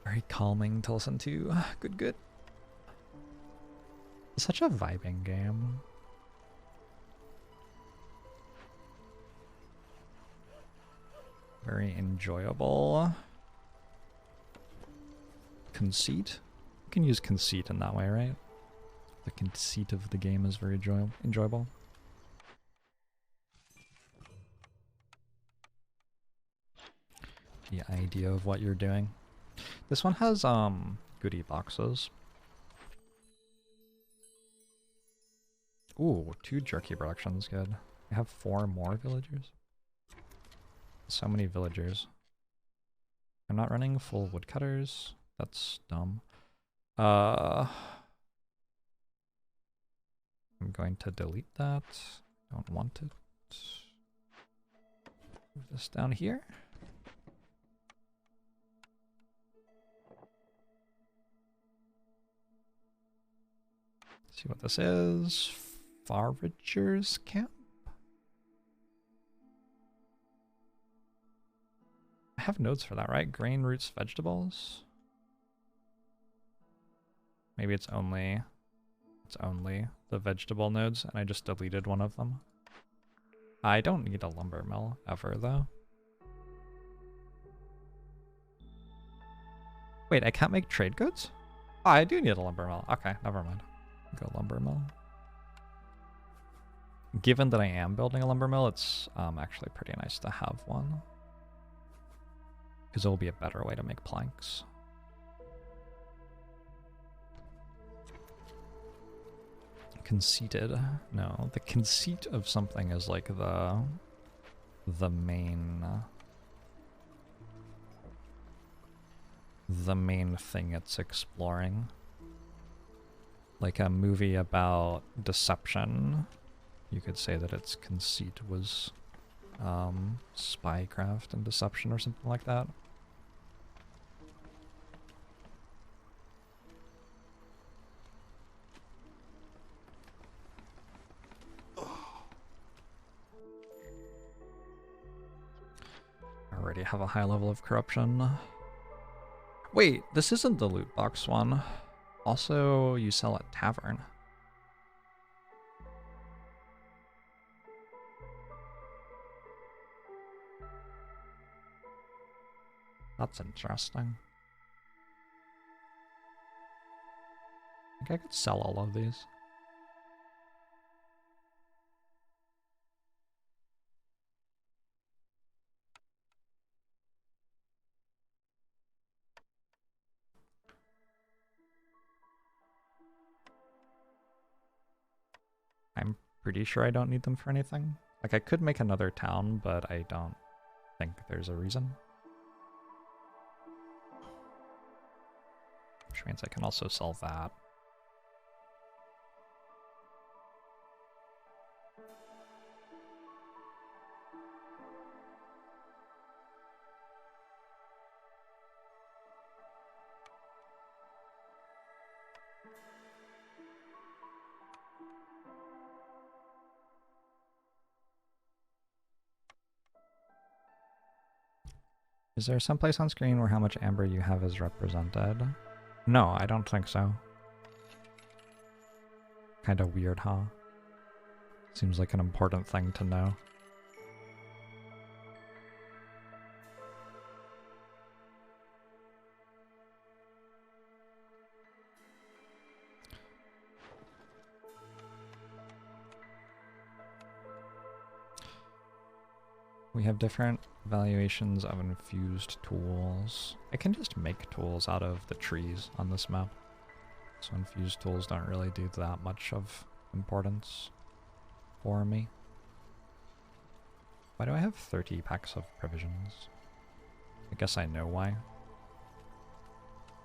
Very calming to listen to. Good, good. It's such a vibing game. Very enjoyable. Conceit? You can use conceit in that way, right? The conceit of the game is very enjoyable. The idea of what you're doing. This one has goodie boxes. Ooh, 2 jerky productions, good. I have 4 more villagers. So many villagers. I'm not running full woodcutters. That's dumb. I'm going to delete that. Don't want it. Move this down here. See what this is. Forager's camp? have nodes for that, right? Grain, roots, vegetables. Maybe it's only the vegetable nodes, and I just deleted one of them. I don't need a lumber mill ever, though. Wait, I can't make trade goods? Oh, I do need a lumber mill. Okay, never mind. Go lumber mill. Given that I am building a lumber mill, it's actually pretty nice to have one. Because it will be a better way to make planks. Conceited. No, the conceit of something is like the main thing it's exploring. Like a movie about deception, you could say that its conceit was spycraft and deception or something like that. Already have a high level of corruption. Wait, this isn't the loot box one. Also, you sell at tavern. That's interesting. I think I could sell all of these. I'm pretty sure I don't need them for anything. Like, I could make another town, but I don't think there's a reason. Which means I can also sell that. Is there some place on screen where how much amber you have is represented? No, I don't think so. Kinda weird, huh? Seems like an important thing to know. We have different valuations of infused tools. I can just make tools out of the trees on this map. So infused tools don't really do that much of importance for me. Why do I have 30 packs of provisions? I guess I know why.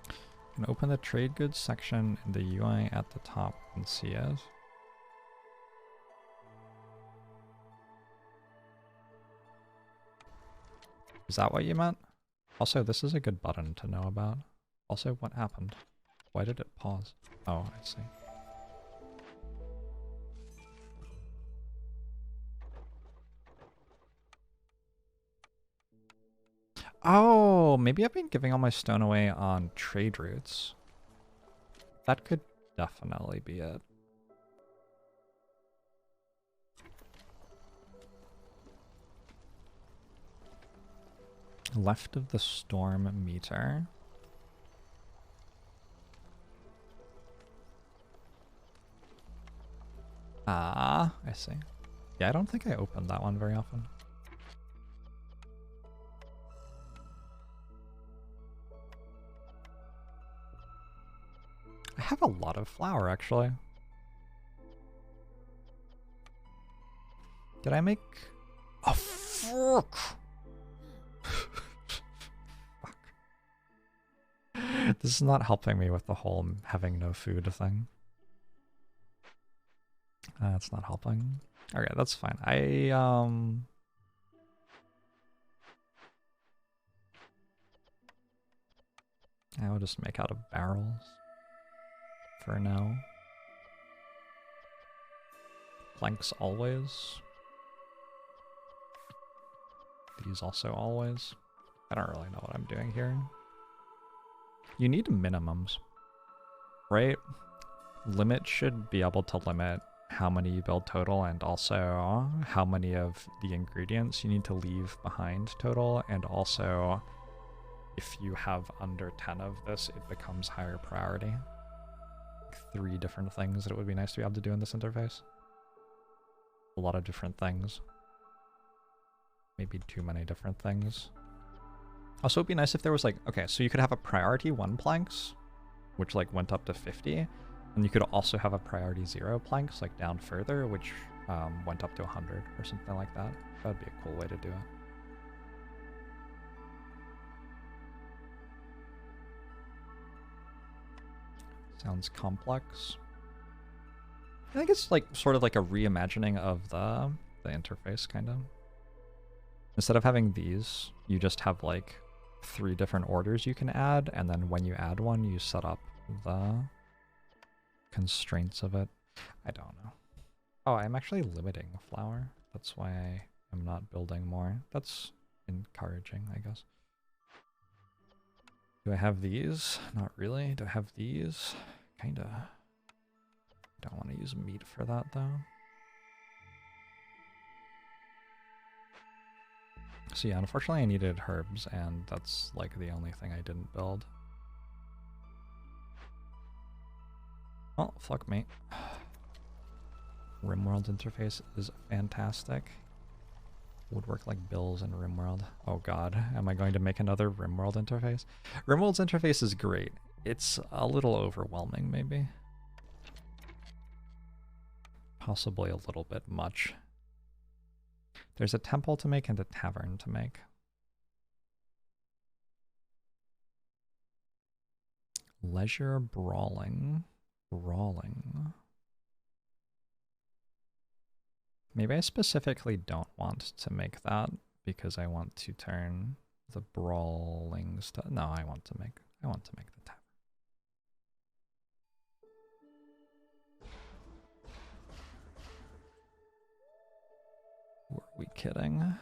You can open the trade goods section in the UI at the top and see it. Is that what you meant? Also, this is a good button to know about. Also, what happened? Why did it pause? Oh, I see. Oh, maybe I've been giving all my stone away on trade routes. That could definitely be it. Left of the storm meter. Ah, I see. Yeah, I don't think I opened that one very often. I have a lot of flour, actually. Did I make... Oh, fuck! Fuck. This is not helping me with the whole having no food thing. It's not helping. Okay, that's fine. I will just make out of barrels for now. Planks always. These also always. I don't really know what I'm doing here. You need minimums, right? Limit should be able to limit how many you build total and also how many of the ingredients you need to leave behind total, and also if you have under 10 of this, it becomes higher priority. Like 3 different things that it would be nice to be able to do in this interface. A lot of different things. Maybe too many different things. Also, it'd be nice if there was like, okay, so you could have a priority 1 planks, which like went up to 50, and you could also have a priority 0 planks, like down further, which went up to 100 or something like that. That would be a cool way to do it. Sounds complex. I think it's like sort of like a reimagining of the interface, kind of. Instead of having these, you just have like 3 different orders you can add, and then when you add one, you set up the constraints of it. I don't know. Oh, I'm actually limiting flour. That's why I am not building more. That's encouraging, I guess. Do I have these? Not really. Do I have these? Kinda. Don't want to use meat for that, though. So yeah, unfortunately I needed herbs, and that's like the only thing I didn't build. Oh, fuck me. RimWorld interface is fantastic. Would work like bills in RimWorld. Oh god, am I going to make another RimWorld interface? RimWorld's interface is great. It's a little overwhelming, maybe. Possibly a little bit much. There's a temple to make and a tavern to make. Leisure brawling. Brawling. Maybe I specifically don't want to make that because I want to turn the brawling stuff. No, I want to make the tavern. Were we kidding?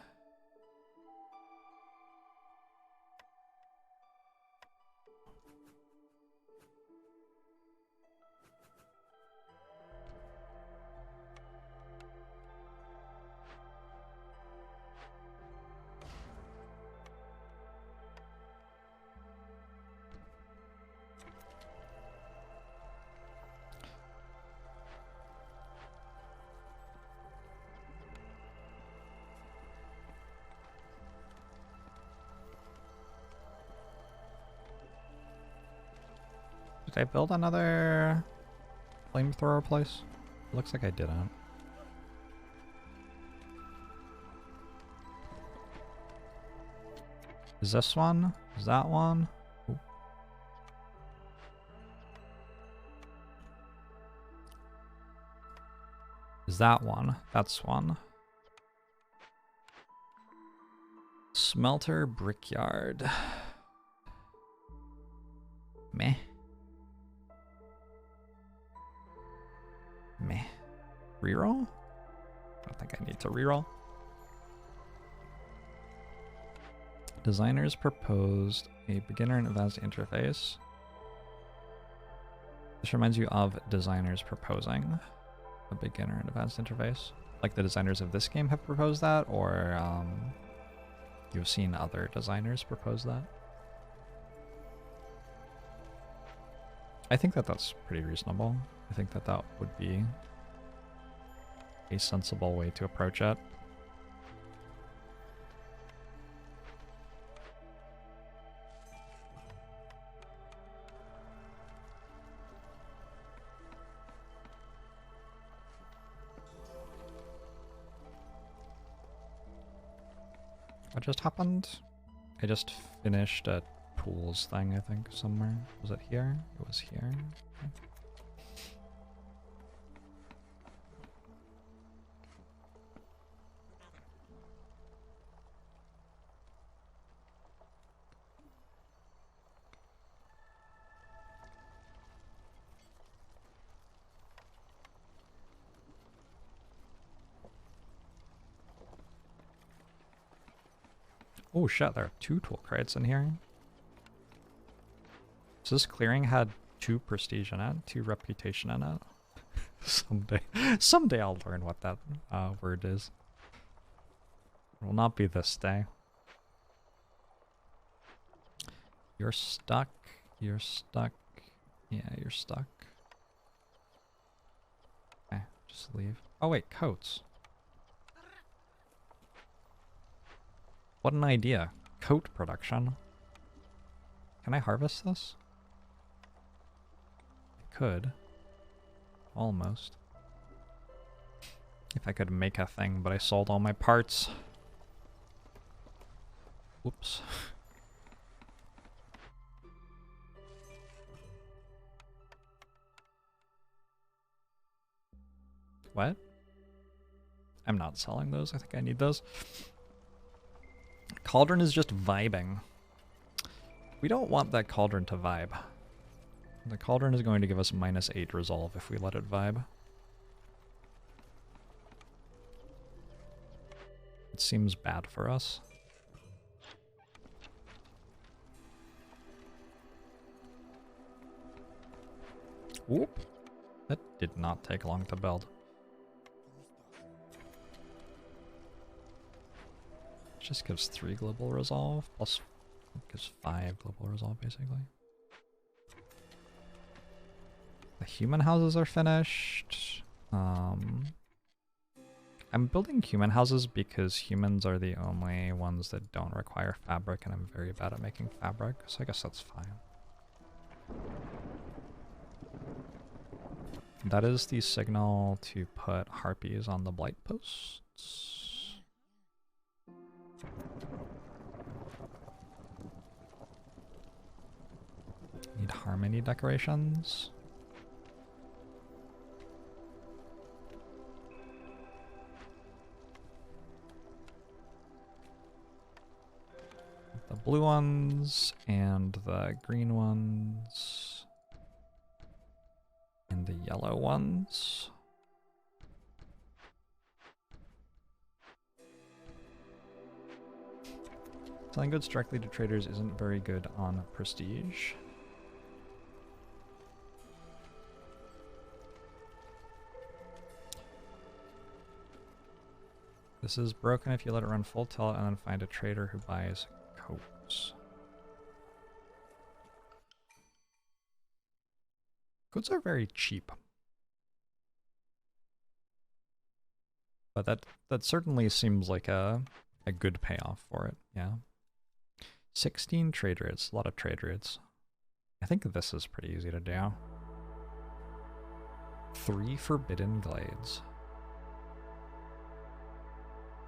Did I build another flamethrower place? Looks like I didn't. Is this one? Is that one? Ooh. Is that one? That's one. Smelter brickyard. Meh. Meh. Reroll? I don't think I need to reroll. Designers proposed a beginner and advanced interface. This reminds you of designers proposing a beginner and advanced interface. Like the designers of this game have proposed that, or you've seen other designers propose that? I think that that's pretty reasonable. I think that that would be a sensible way to approach it. What just happened? I just finished a tools thing, I think, somewhere. Was it here? It was here. Okay. Oh shit, there are 2 tool crates in here. So this clearing had 2 prestige in it, 2 reputation in it. Someday I'll learn what that word is. It will not be this day. You're stuck. You're stuck. Yeah, you're stuck. Okay, just leave. Oh wait, coats. What an idea. Coat production. Can I harvest this? I could. Almost. If I could make a thing, but I sold all my parts. Whoops. What? I'm not selling those. I think I need those. Cauldron is just vibing. We don't want that cauldron to vibe. The cauldron is going to give us -8 resolve if we let it vibe. It seems bad for us. Whoop. That did not take long to build. Just gives 3 global resolve, plus gives 5 global resolve, basically. The human houses are finished. I'm building human houses because humans are the only ones that don't require fabric, and I'm very bad at making fabric, so I guess that's fine. That is the signal to put harpies on the blight posts. Need harmony decorations. The blue ones and the green ones and the yellow ones. Selling goods directly to traders isn't very good on prestige. This is broken if you let it run full tilt and then find a trader who buys coats. Coats are very cheap. But that certainly seems like a good payoff for it, yeah. 16 trade routes, a lot of trade routes. I think this is pretty easy to do. 3 forbidden glades.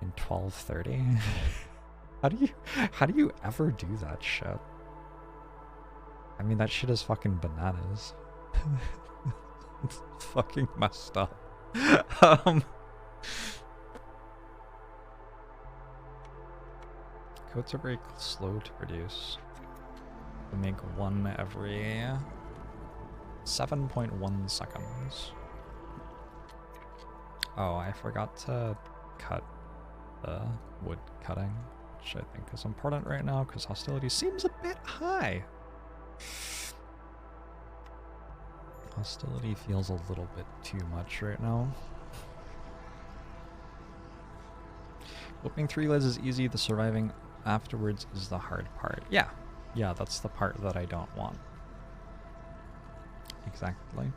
In 1230? How do you ever do that shit? I mean, that shit is fucking bananas. It's fucking messed up. Coats are very slow to produce. We make 1 every 7.1 seconds. Oh, I forgot to cut the wood cutting, which I think is important right now because hostility seems a bit high. Hostility feels a little bit too much right now. Opening 3 lids is easy, the surviving afterwards is the hard part. Yeah, that's the part that I don't want. Exactly.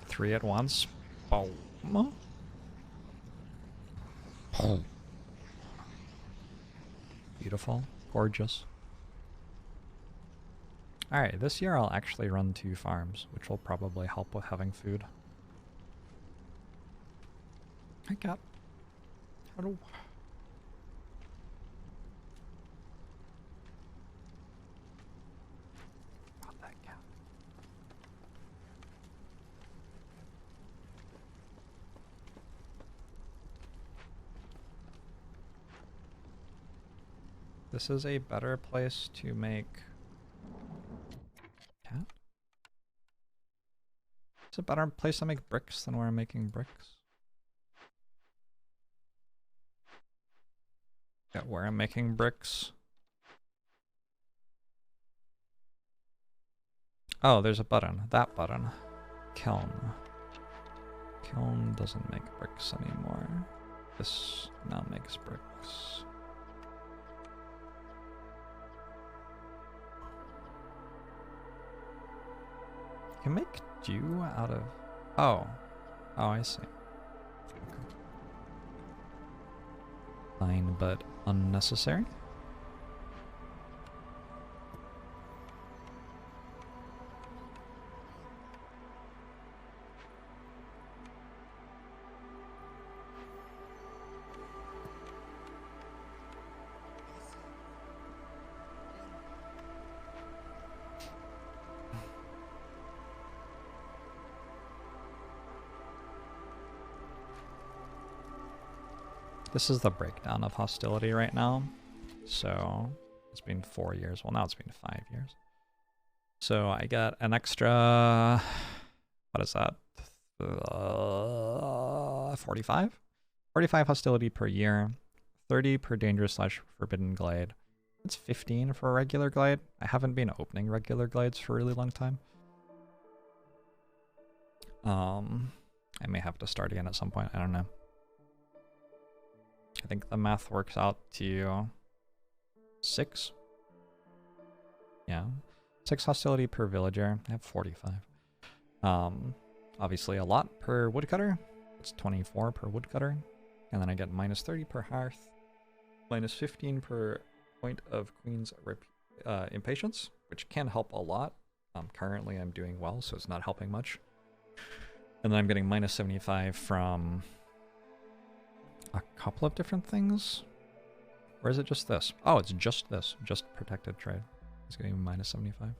Three at once. Boom. Boom. Beautiful. Gorgeous. Alright, this year I'll actually run 2 farms, which will probably help with having food. Hi, Cap. Hello. Not that cat. This is a better place to make... Cat? It's a better place to make bricks than where I'm making bricks. Yeah, where I'm making bricks. Oh, there's a button. That button. Kiln. Kiln doesn't make bricks anymore. This now makes bricks. You can make dew out of... Oh. Oh, I see. Okay. Fine, but unnecessary. This is the breakdown of hostility right now. So it's been 4 years. Well, now it's been 5 years. So I got an extra, what is that? 45? 45 hostility per year, 30 per dangerous/forbidden glade. It's 15 for a regular glade. I haven't been opening regular glades for a really long time. I may have to start again at some point. I don't know. I think the math works out to 6. Yeah. 6 hostility per villager. I have 45. Obviously a lot per woodcutter. It's 24 per woodcutter. And then I get minus 30 per hearth. Minus 15 per point of Queen's impatience, which can help a lot. Currently I'm doing well, so it's not helping much. And then I'm getting minus 75 from a couple of different things. Or is it just this? Oh, it's just this. Just protected trade. It's getting minus 75.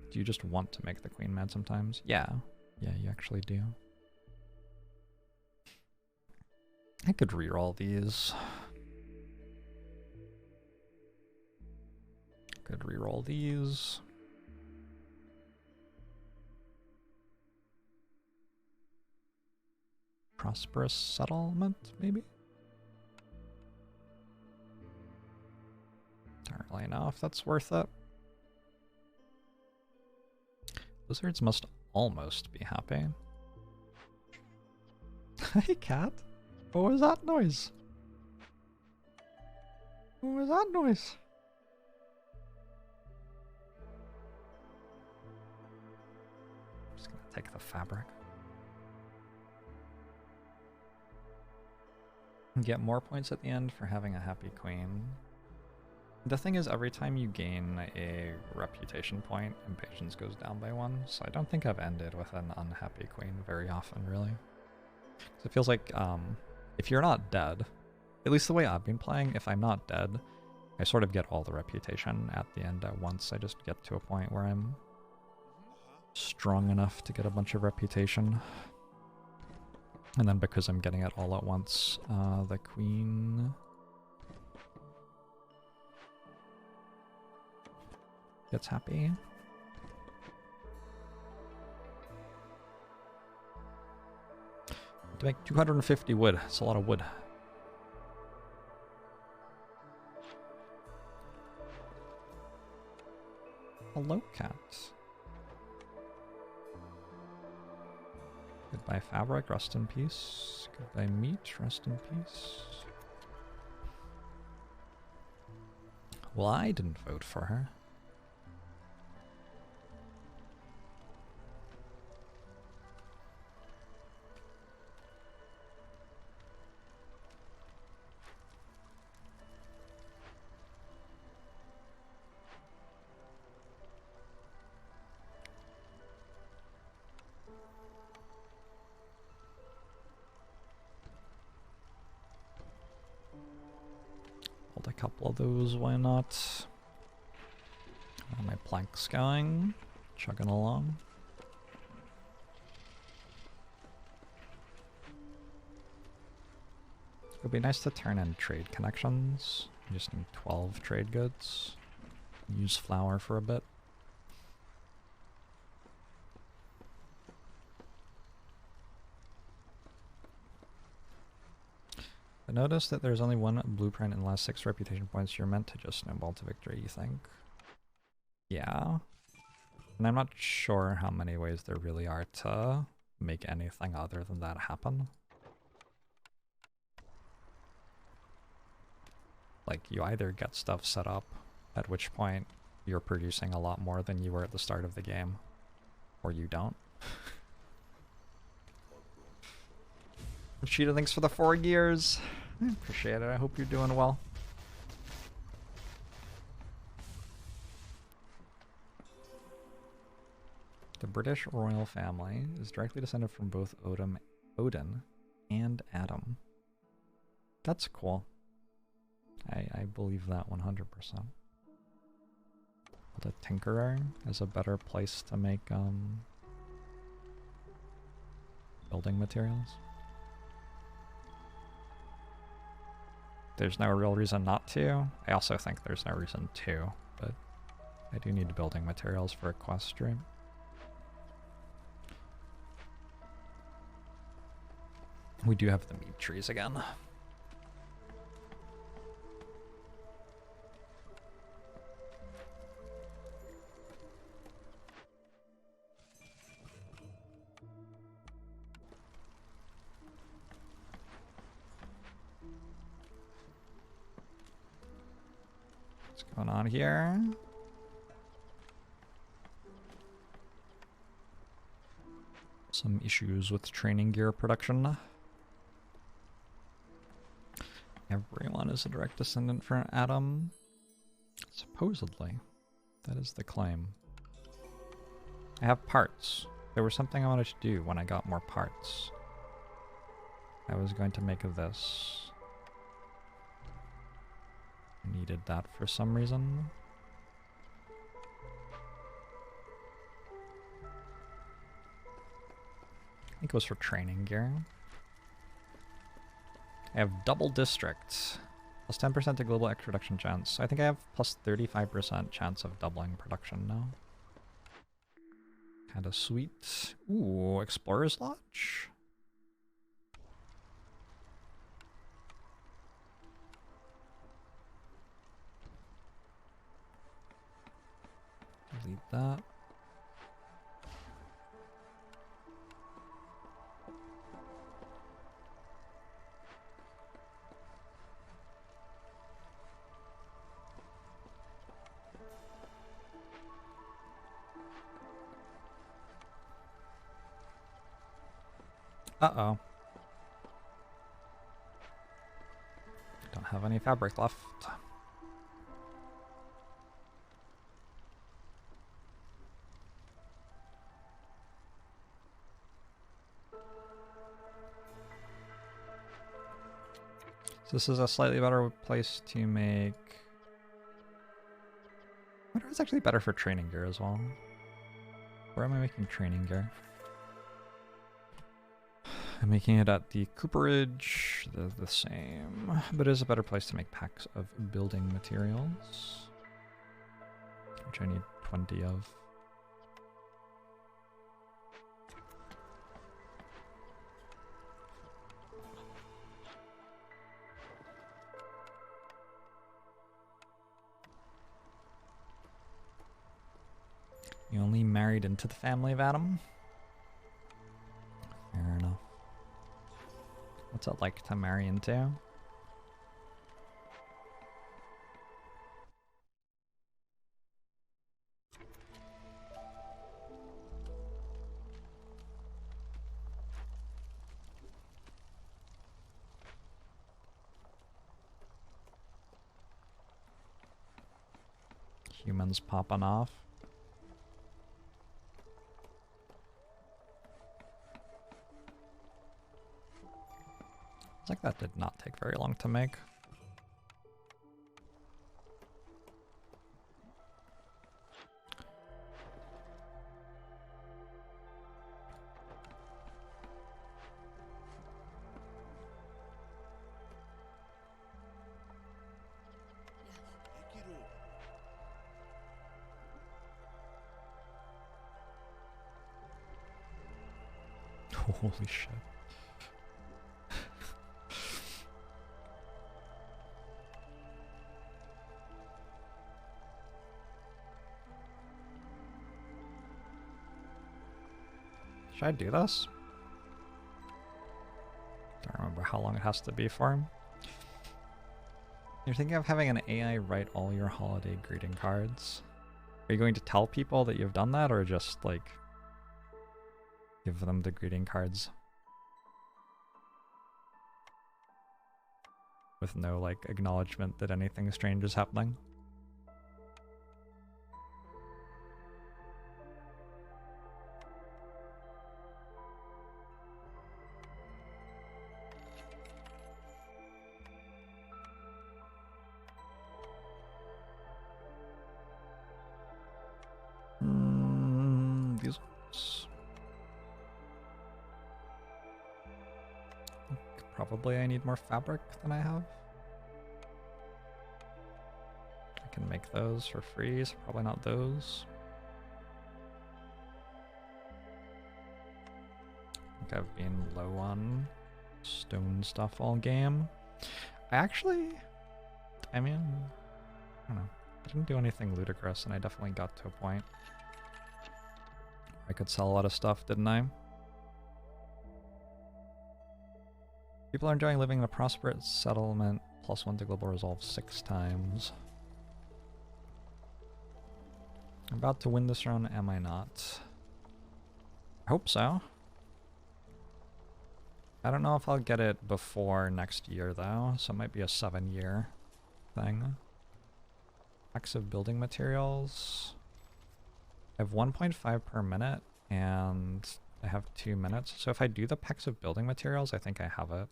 Do you just want to make the queen mad sometimes? Yeah. Yeah, you actually do. I could reroll these. Could reroll these. Prosperous settlement, maybe? Don't really know if that's worth it. Lizards must almost be happy. Hey, cat. What was that noise? What was that noise? I'm just gonna take the fabric. Get more points at the end for having a happy queen. The thing is, every time you gain a reputation point, impatience goes down by 1, so I don't think I've ended with an unhappy queen very often, really. Because it feels like, if you're not dead, at least the way I've been playing, if I'm not dead, I sort of get all the reputation at the end at once. I just get to a point where I'm strong enough to get a bunch of reputation. And then because I'm getting it all at once, the queen gets happy. To make 250 wood. It's a lot of wood. Hello, cat. Goodbye, fabric. Rest in peace. Goodbye, meat. Rest in peace. Well, I didn't vote for her. Hold a couple of those, why not? How are my planks going? Chugging along. It would be nice to turn in trade connections. I just need 12 trade goods. Use flour for a bit. I noticed that there's only one blueprint in the last 6 reputation points. You're meant to just snowball to victory, you think? Yeah. And I'm not sure how many ways there really are to make anything other than that happen. Like, you either get stuff set up, at which point you're producing a lot more than you were at the start of the game, or you don't. Cheetah, thanks for the 4 years. I appreciate it. I hope you're doing well. The British royal family is directly descended from both Odin and Adam. That's cool. I believe that 100%. The Tinkerer is a better place to make building materials. There's no real reason not to. I also think there's no reason to, but I do need building materials for a quest stream. We do have the meat trees again. What's going on here? Some issues with training gear production. Everyone is a direct descendant from Adam. Supposedly. That is the claim. I have parts. There was something I wanted to do when I got more parts. I was going to make this. I needed that for some reason. I think it was for training gear. I have double district. Plus 10% to global X reduction chance. I think I have plus 35% chance of doubling production now. Kind of sweet. Ooh, Explorer's Lodge? Delete that. Uh-oh. Don't have any fabric left. So this is a slightly better place to make... I wonder if it's actually better for training gear as well. Where am I making training gear? I'm making it at the cooperage. They're the same. But it is a better place to make packs of building materials. Which I need 20 of. You only married into the family of Adam? Fair enough. What's it like to marry into? Humans popping off. It's like that did not take very long to make. Holy shit. Should I do this? Don't remember how long it has to be for him. You're thinking of having an AI write all your holiday greeting cards. Are you going to tell people that you've done that, or just, like, give them the greeting cards? With no, like, acknowledgement that anything strange is happening? These ones. Probably I need more fabric than I have. I can make those for free, so probably not those. I think I've been low on stone stuff all game. I mean, I don't know. I didn't do anything ludicrous, and I definitely got to a point I could sell a lot of stuff, didn't I? People are enjoying living in a prosperous settlement, +1 to global resolve 6 times. I'm about to win this round, am I not? I hope so. I don't know if I'll get it before next year though, so it might be a 7-year thing. Packs of building materials. I have 1.5 per minute, and I have 2 minutes. So if I do the packs of building materials, I think I have it.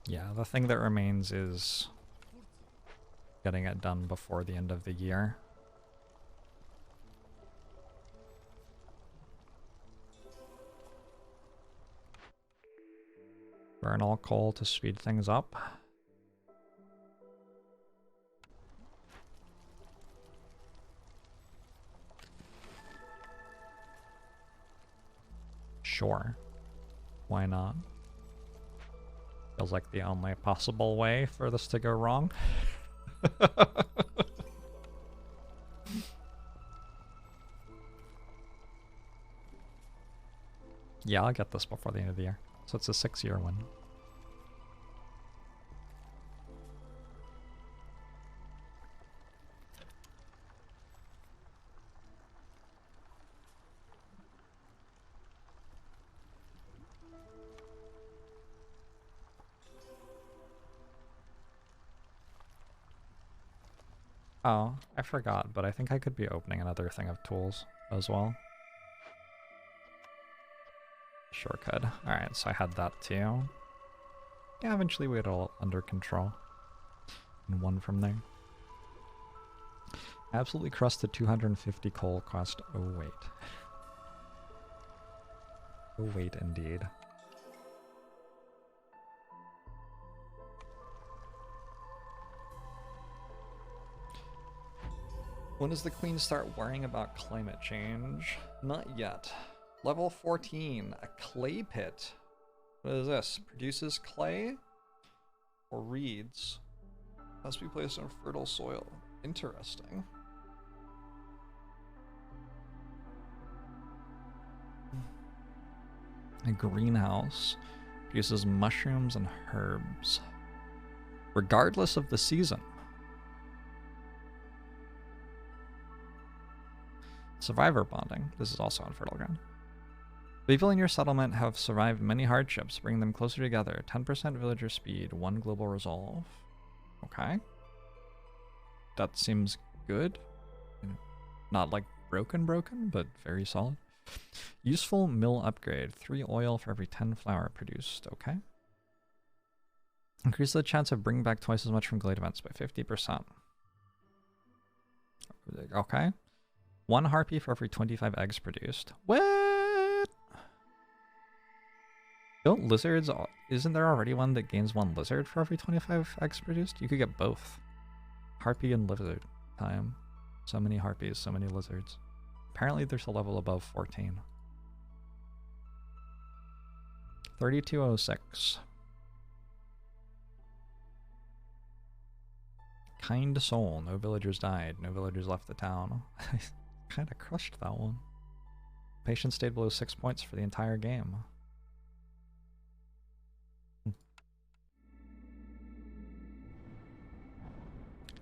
Yeah, the thing that remains is getting it done before the end of the year. Burn all coal to speed things up. Sure. Why not? Feels like the only possible way for this to go wrong. Yeah, I'll get this before the end of the year. So it's a 6-year one. Oh, I forgot, but I think I could be opening another thing of tools as well. Sure could. Alright, so I had that too. Yeah, eventually we had it all under control. And one from there. Absolutely crusted 250 coal cost. Oh wait. Oh wait indeed. When does the Queen start worrying about climate change? Not yet. Level 14, a clay pit. What is this? Produces clay or reeds. Must be placed on fertile soil. Interesting. A greenhouse produces mushrooms and herbs. Regardless of the season. Survivor bonding. This is also on fertile ground. People in your settlement have survived many hardships, bringing them closer together. 10% villager speed, 1 global resolve. Okay. That seems good. Not like broken, but very solid. Useful mill upgrade. 3 oil for every 10 flour produced. Okay. Increase the chance of bringing back twice as much from glade events by 50%. Okay. 1 harpy for every 25 eggs produced. What? Don't lizards... Isn't there already one that gains 1 lizard for every 25 eggs produced? You could get both. Harpy and lizard time. So many harpies, so many lizards. Apparently there's a level above 14. 3206. Kind soul. No villagers died. No villagers left the town. I kind of crushed that one. Patience stayed below 6 points for the entire game.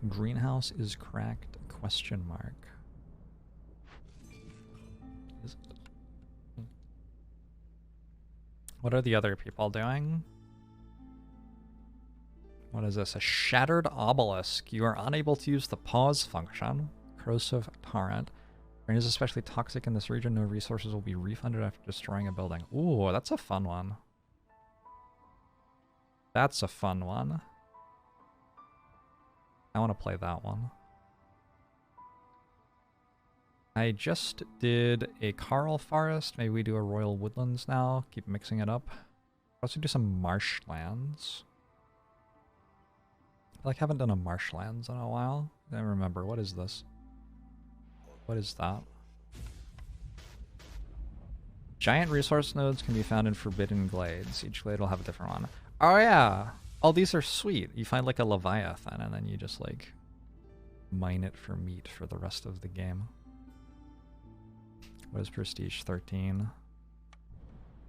Greenhouse is cracked? Question mark. Is it? What are the other people doing? What is this? A shattered obelisk. You are unable to use the pause function. Corrosive torrent. Rain is especially toxic in this region. No resources will be refunded after destroying a building. Ooh, that's a fun one. That's a fun one. I want to play that one. I just did a Carl Forest. Maybe we do a Royal Woodlands now. Keep mixing it up. Also do some marshlands. I feel like I haven't done a marshlands in a while. I don't remember. What is this? What is that? Giant resource nodes can be found in Forbidden Glades. Each glade will have a different one. Oh yeah! Oh, these are sweet. You find like a Leviathan and then you just like mine it for meat for the rest of the game. What is Prestige? 13.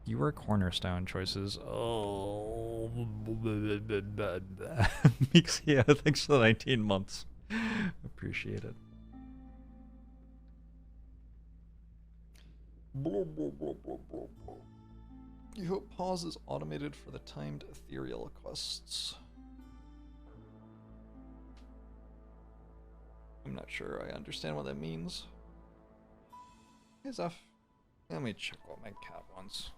Fewer cornerstone choices. Oh. Mixia, thanks for the 19 months. Appreciate it. You hope pause is automated for the timed ethereal quests. I'm not sure I understand what that means. Hey Zeph, let me check what my cat wants.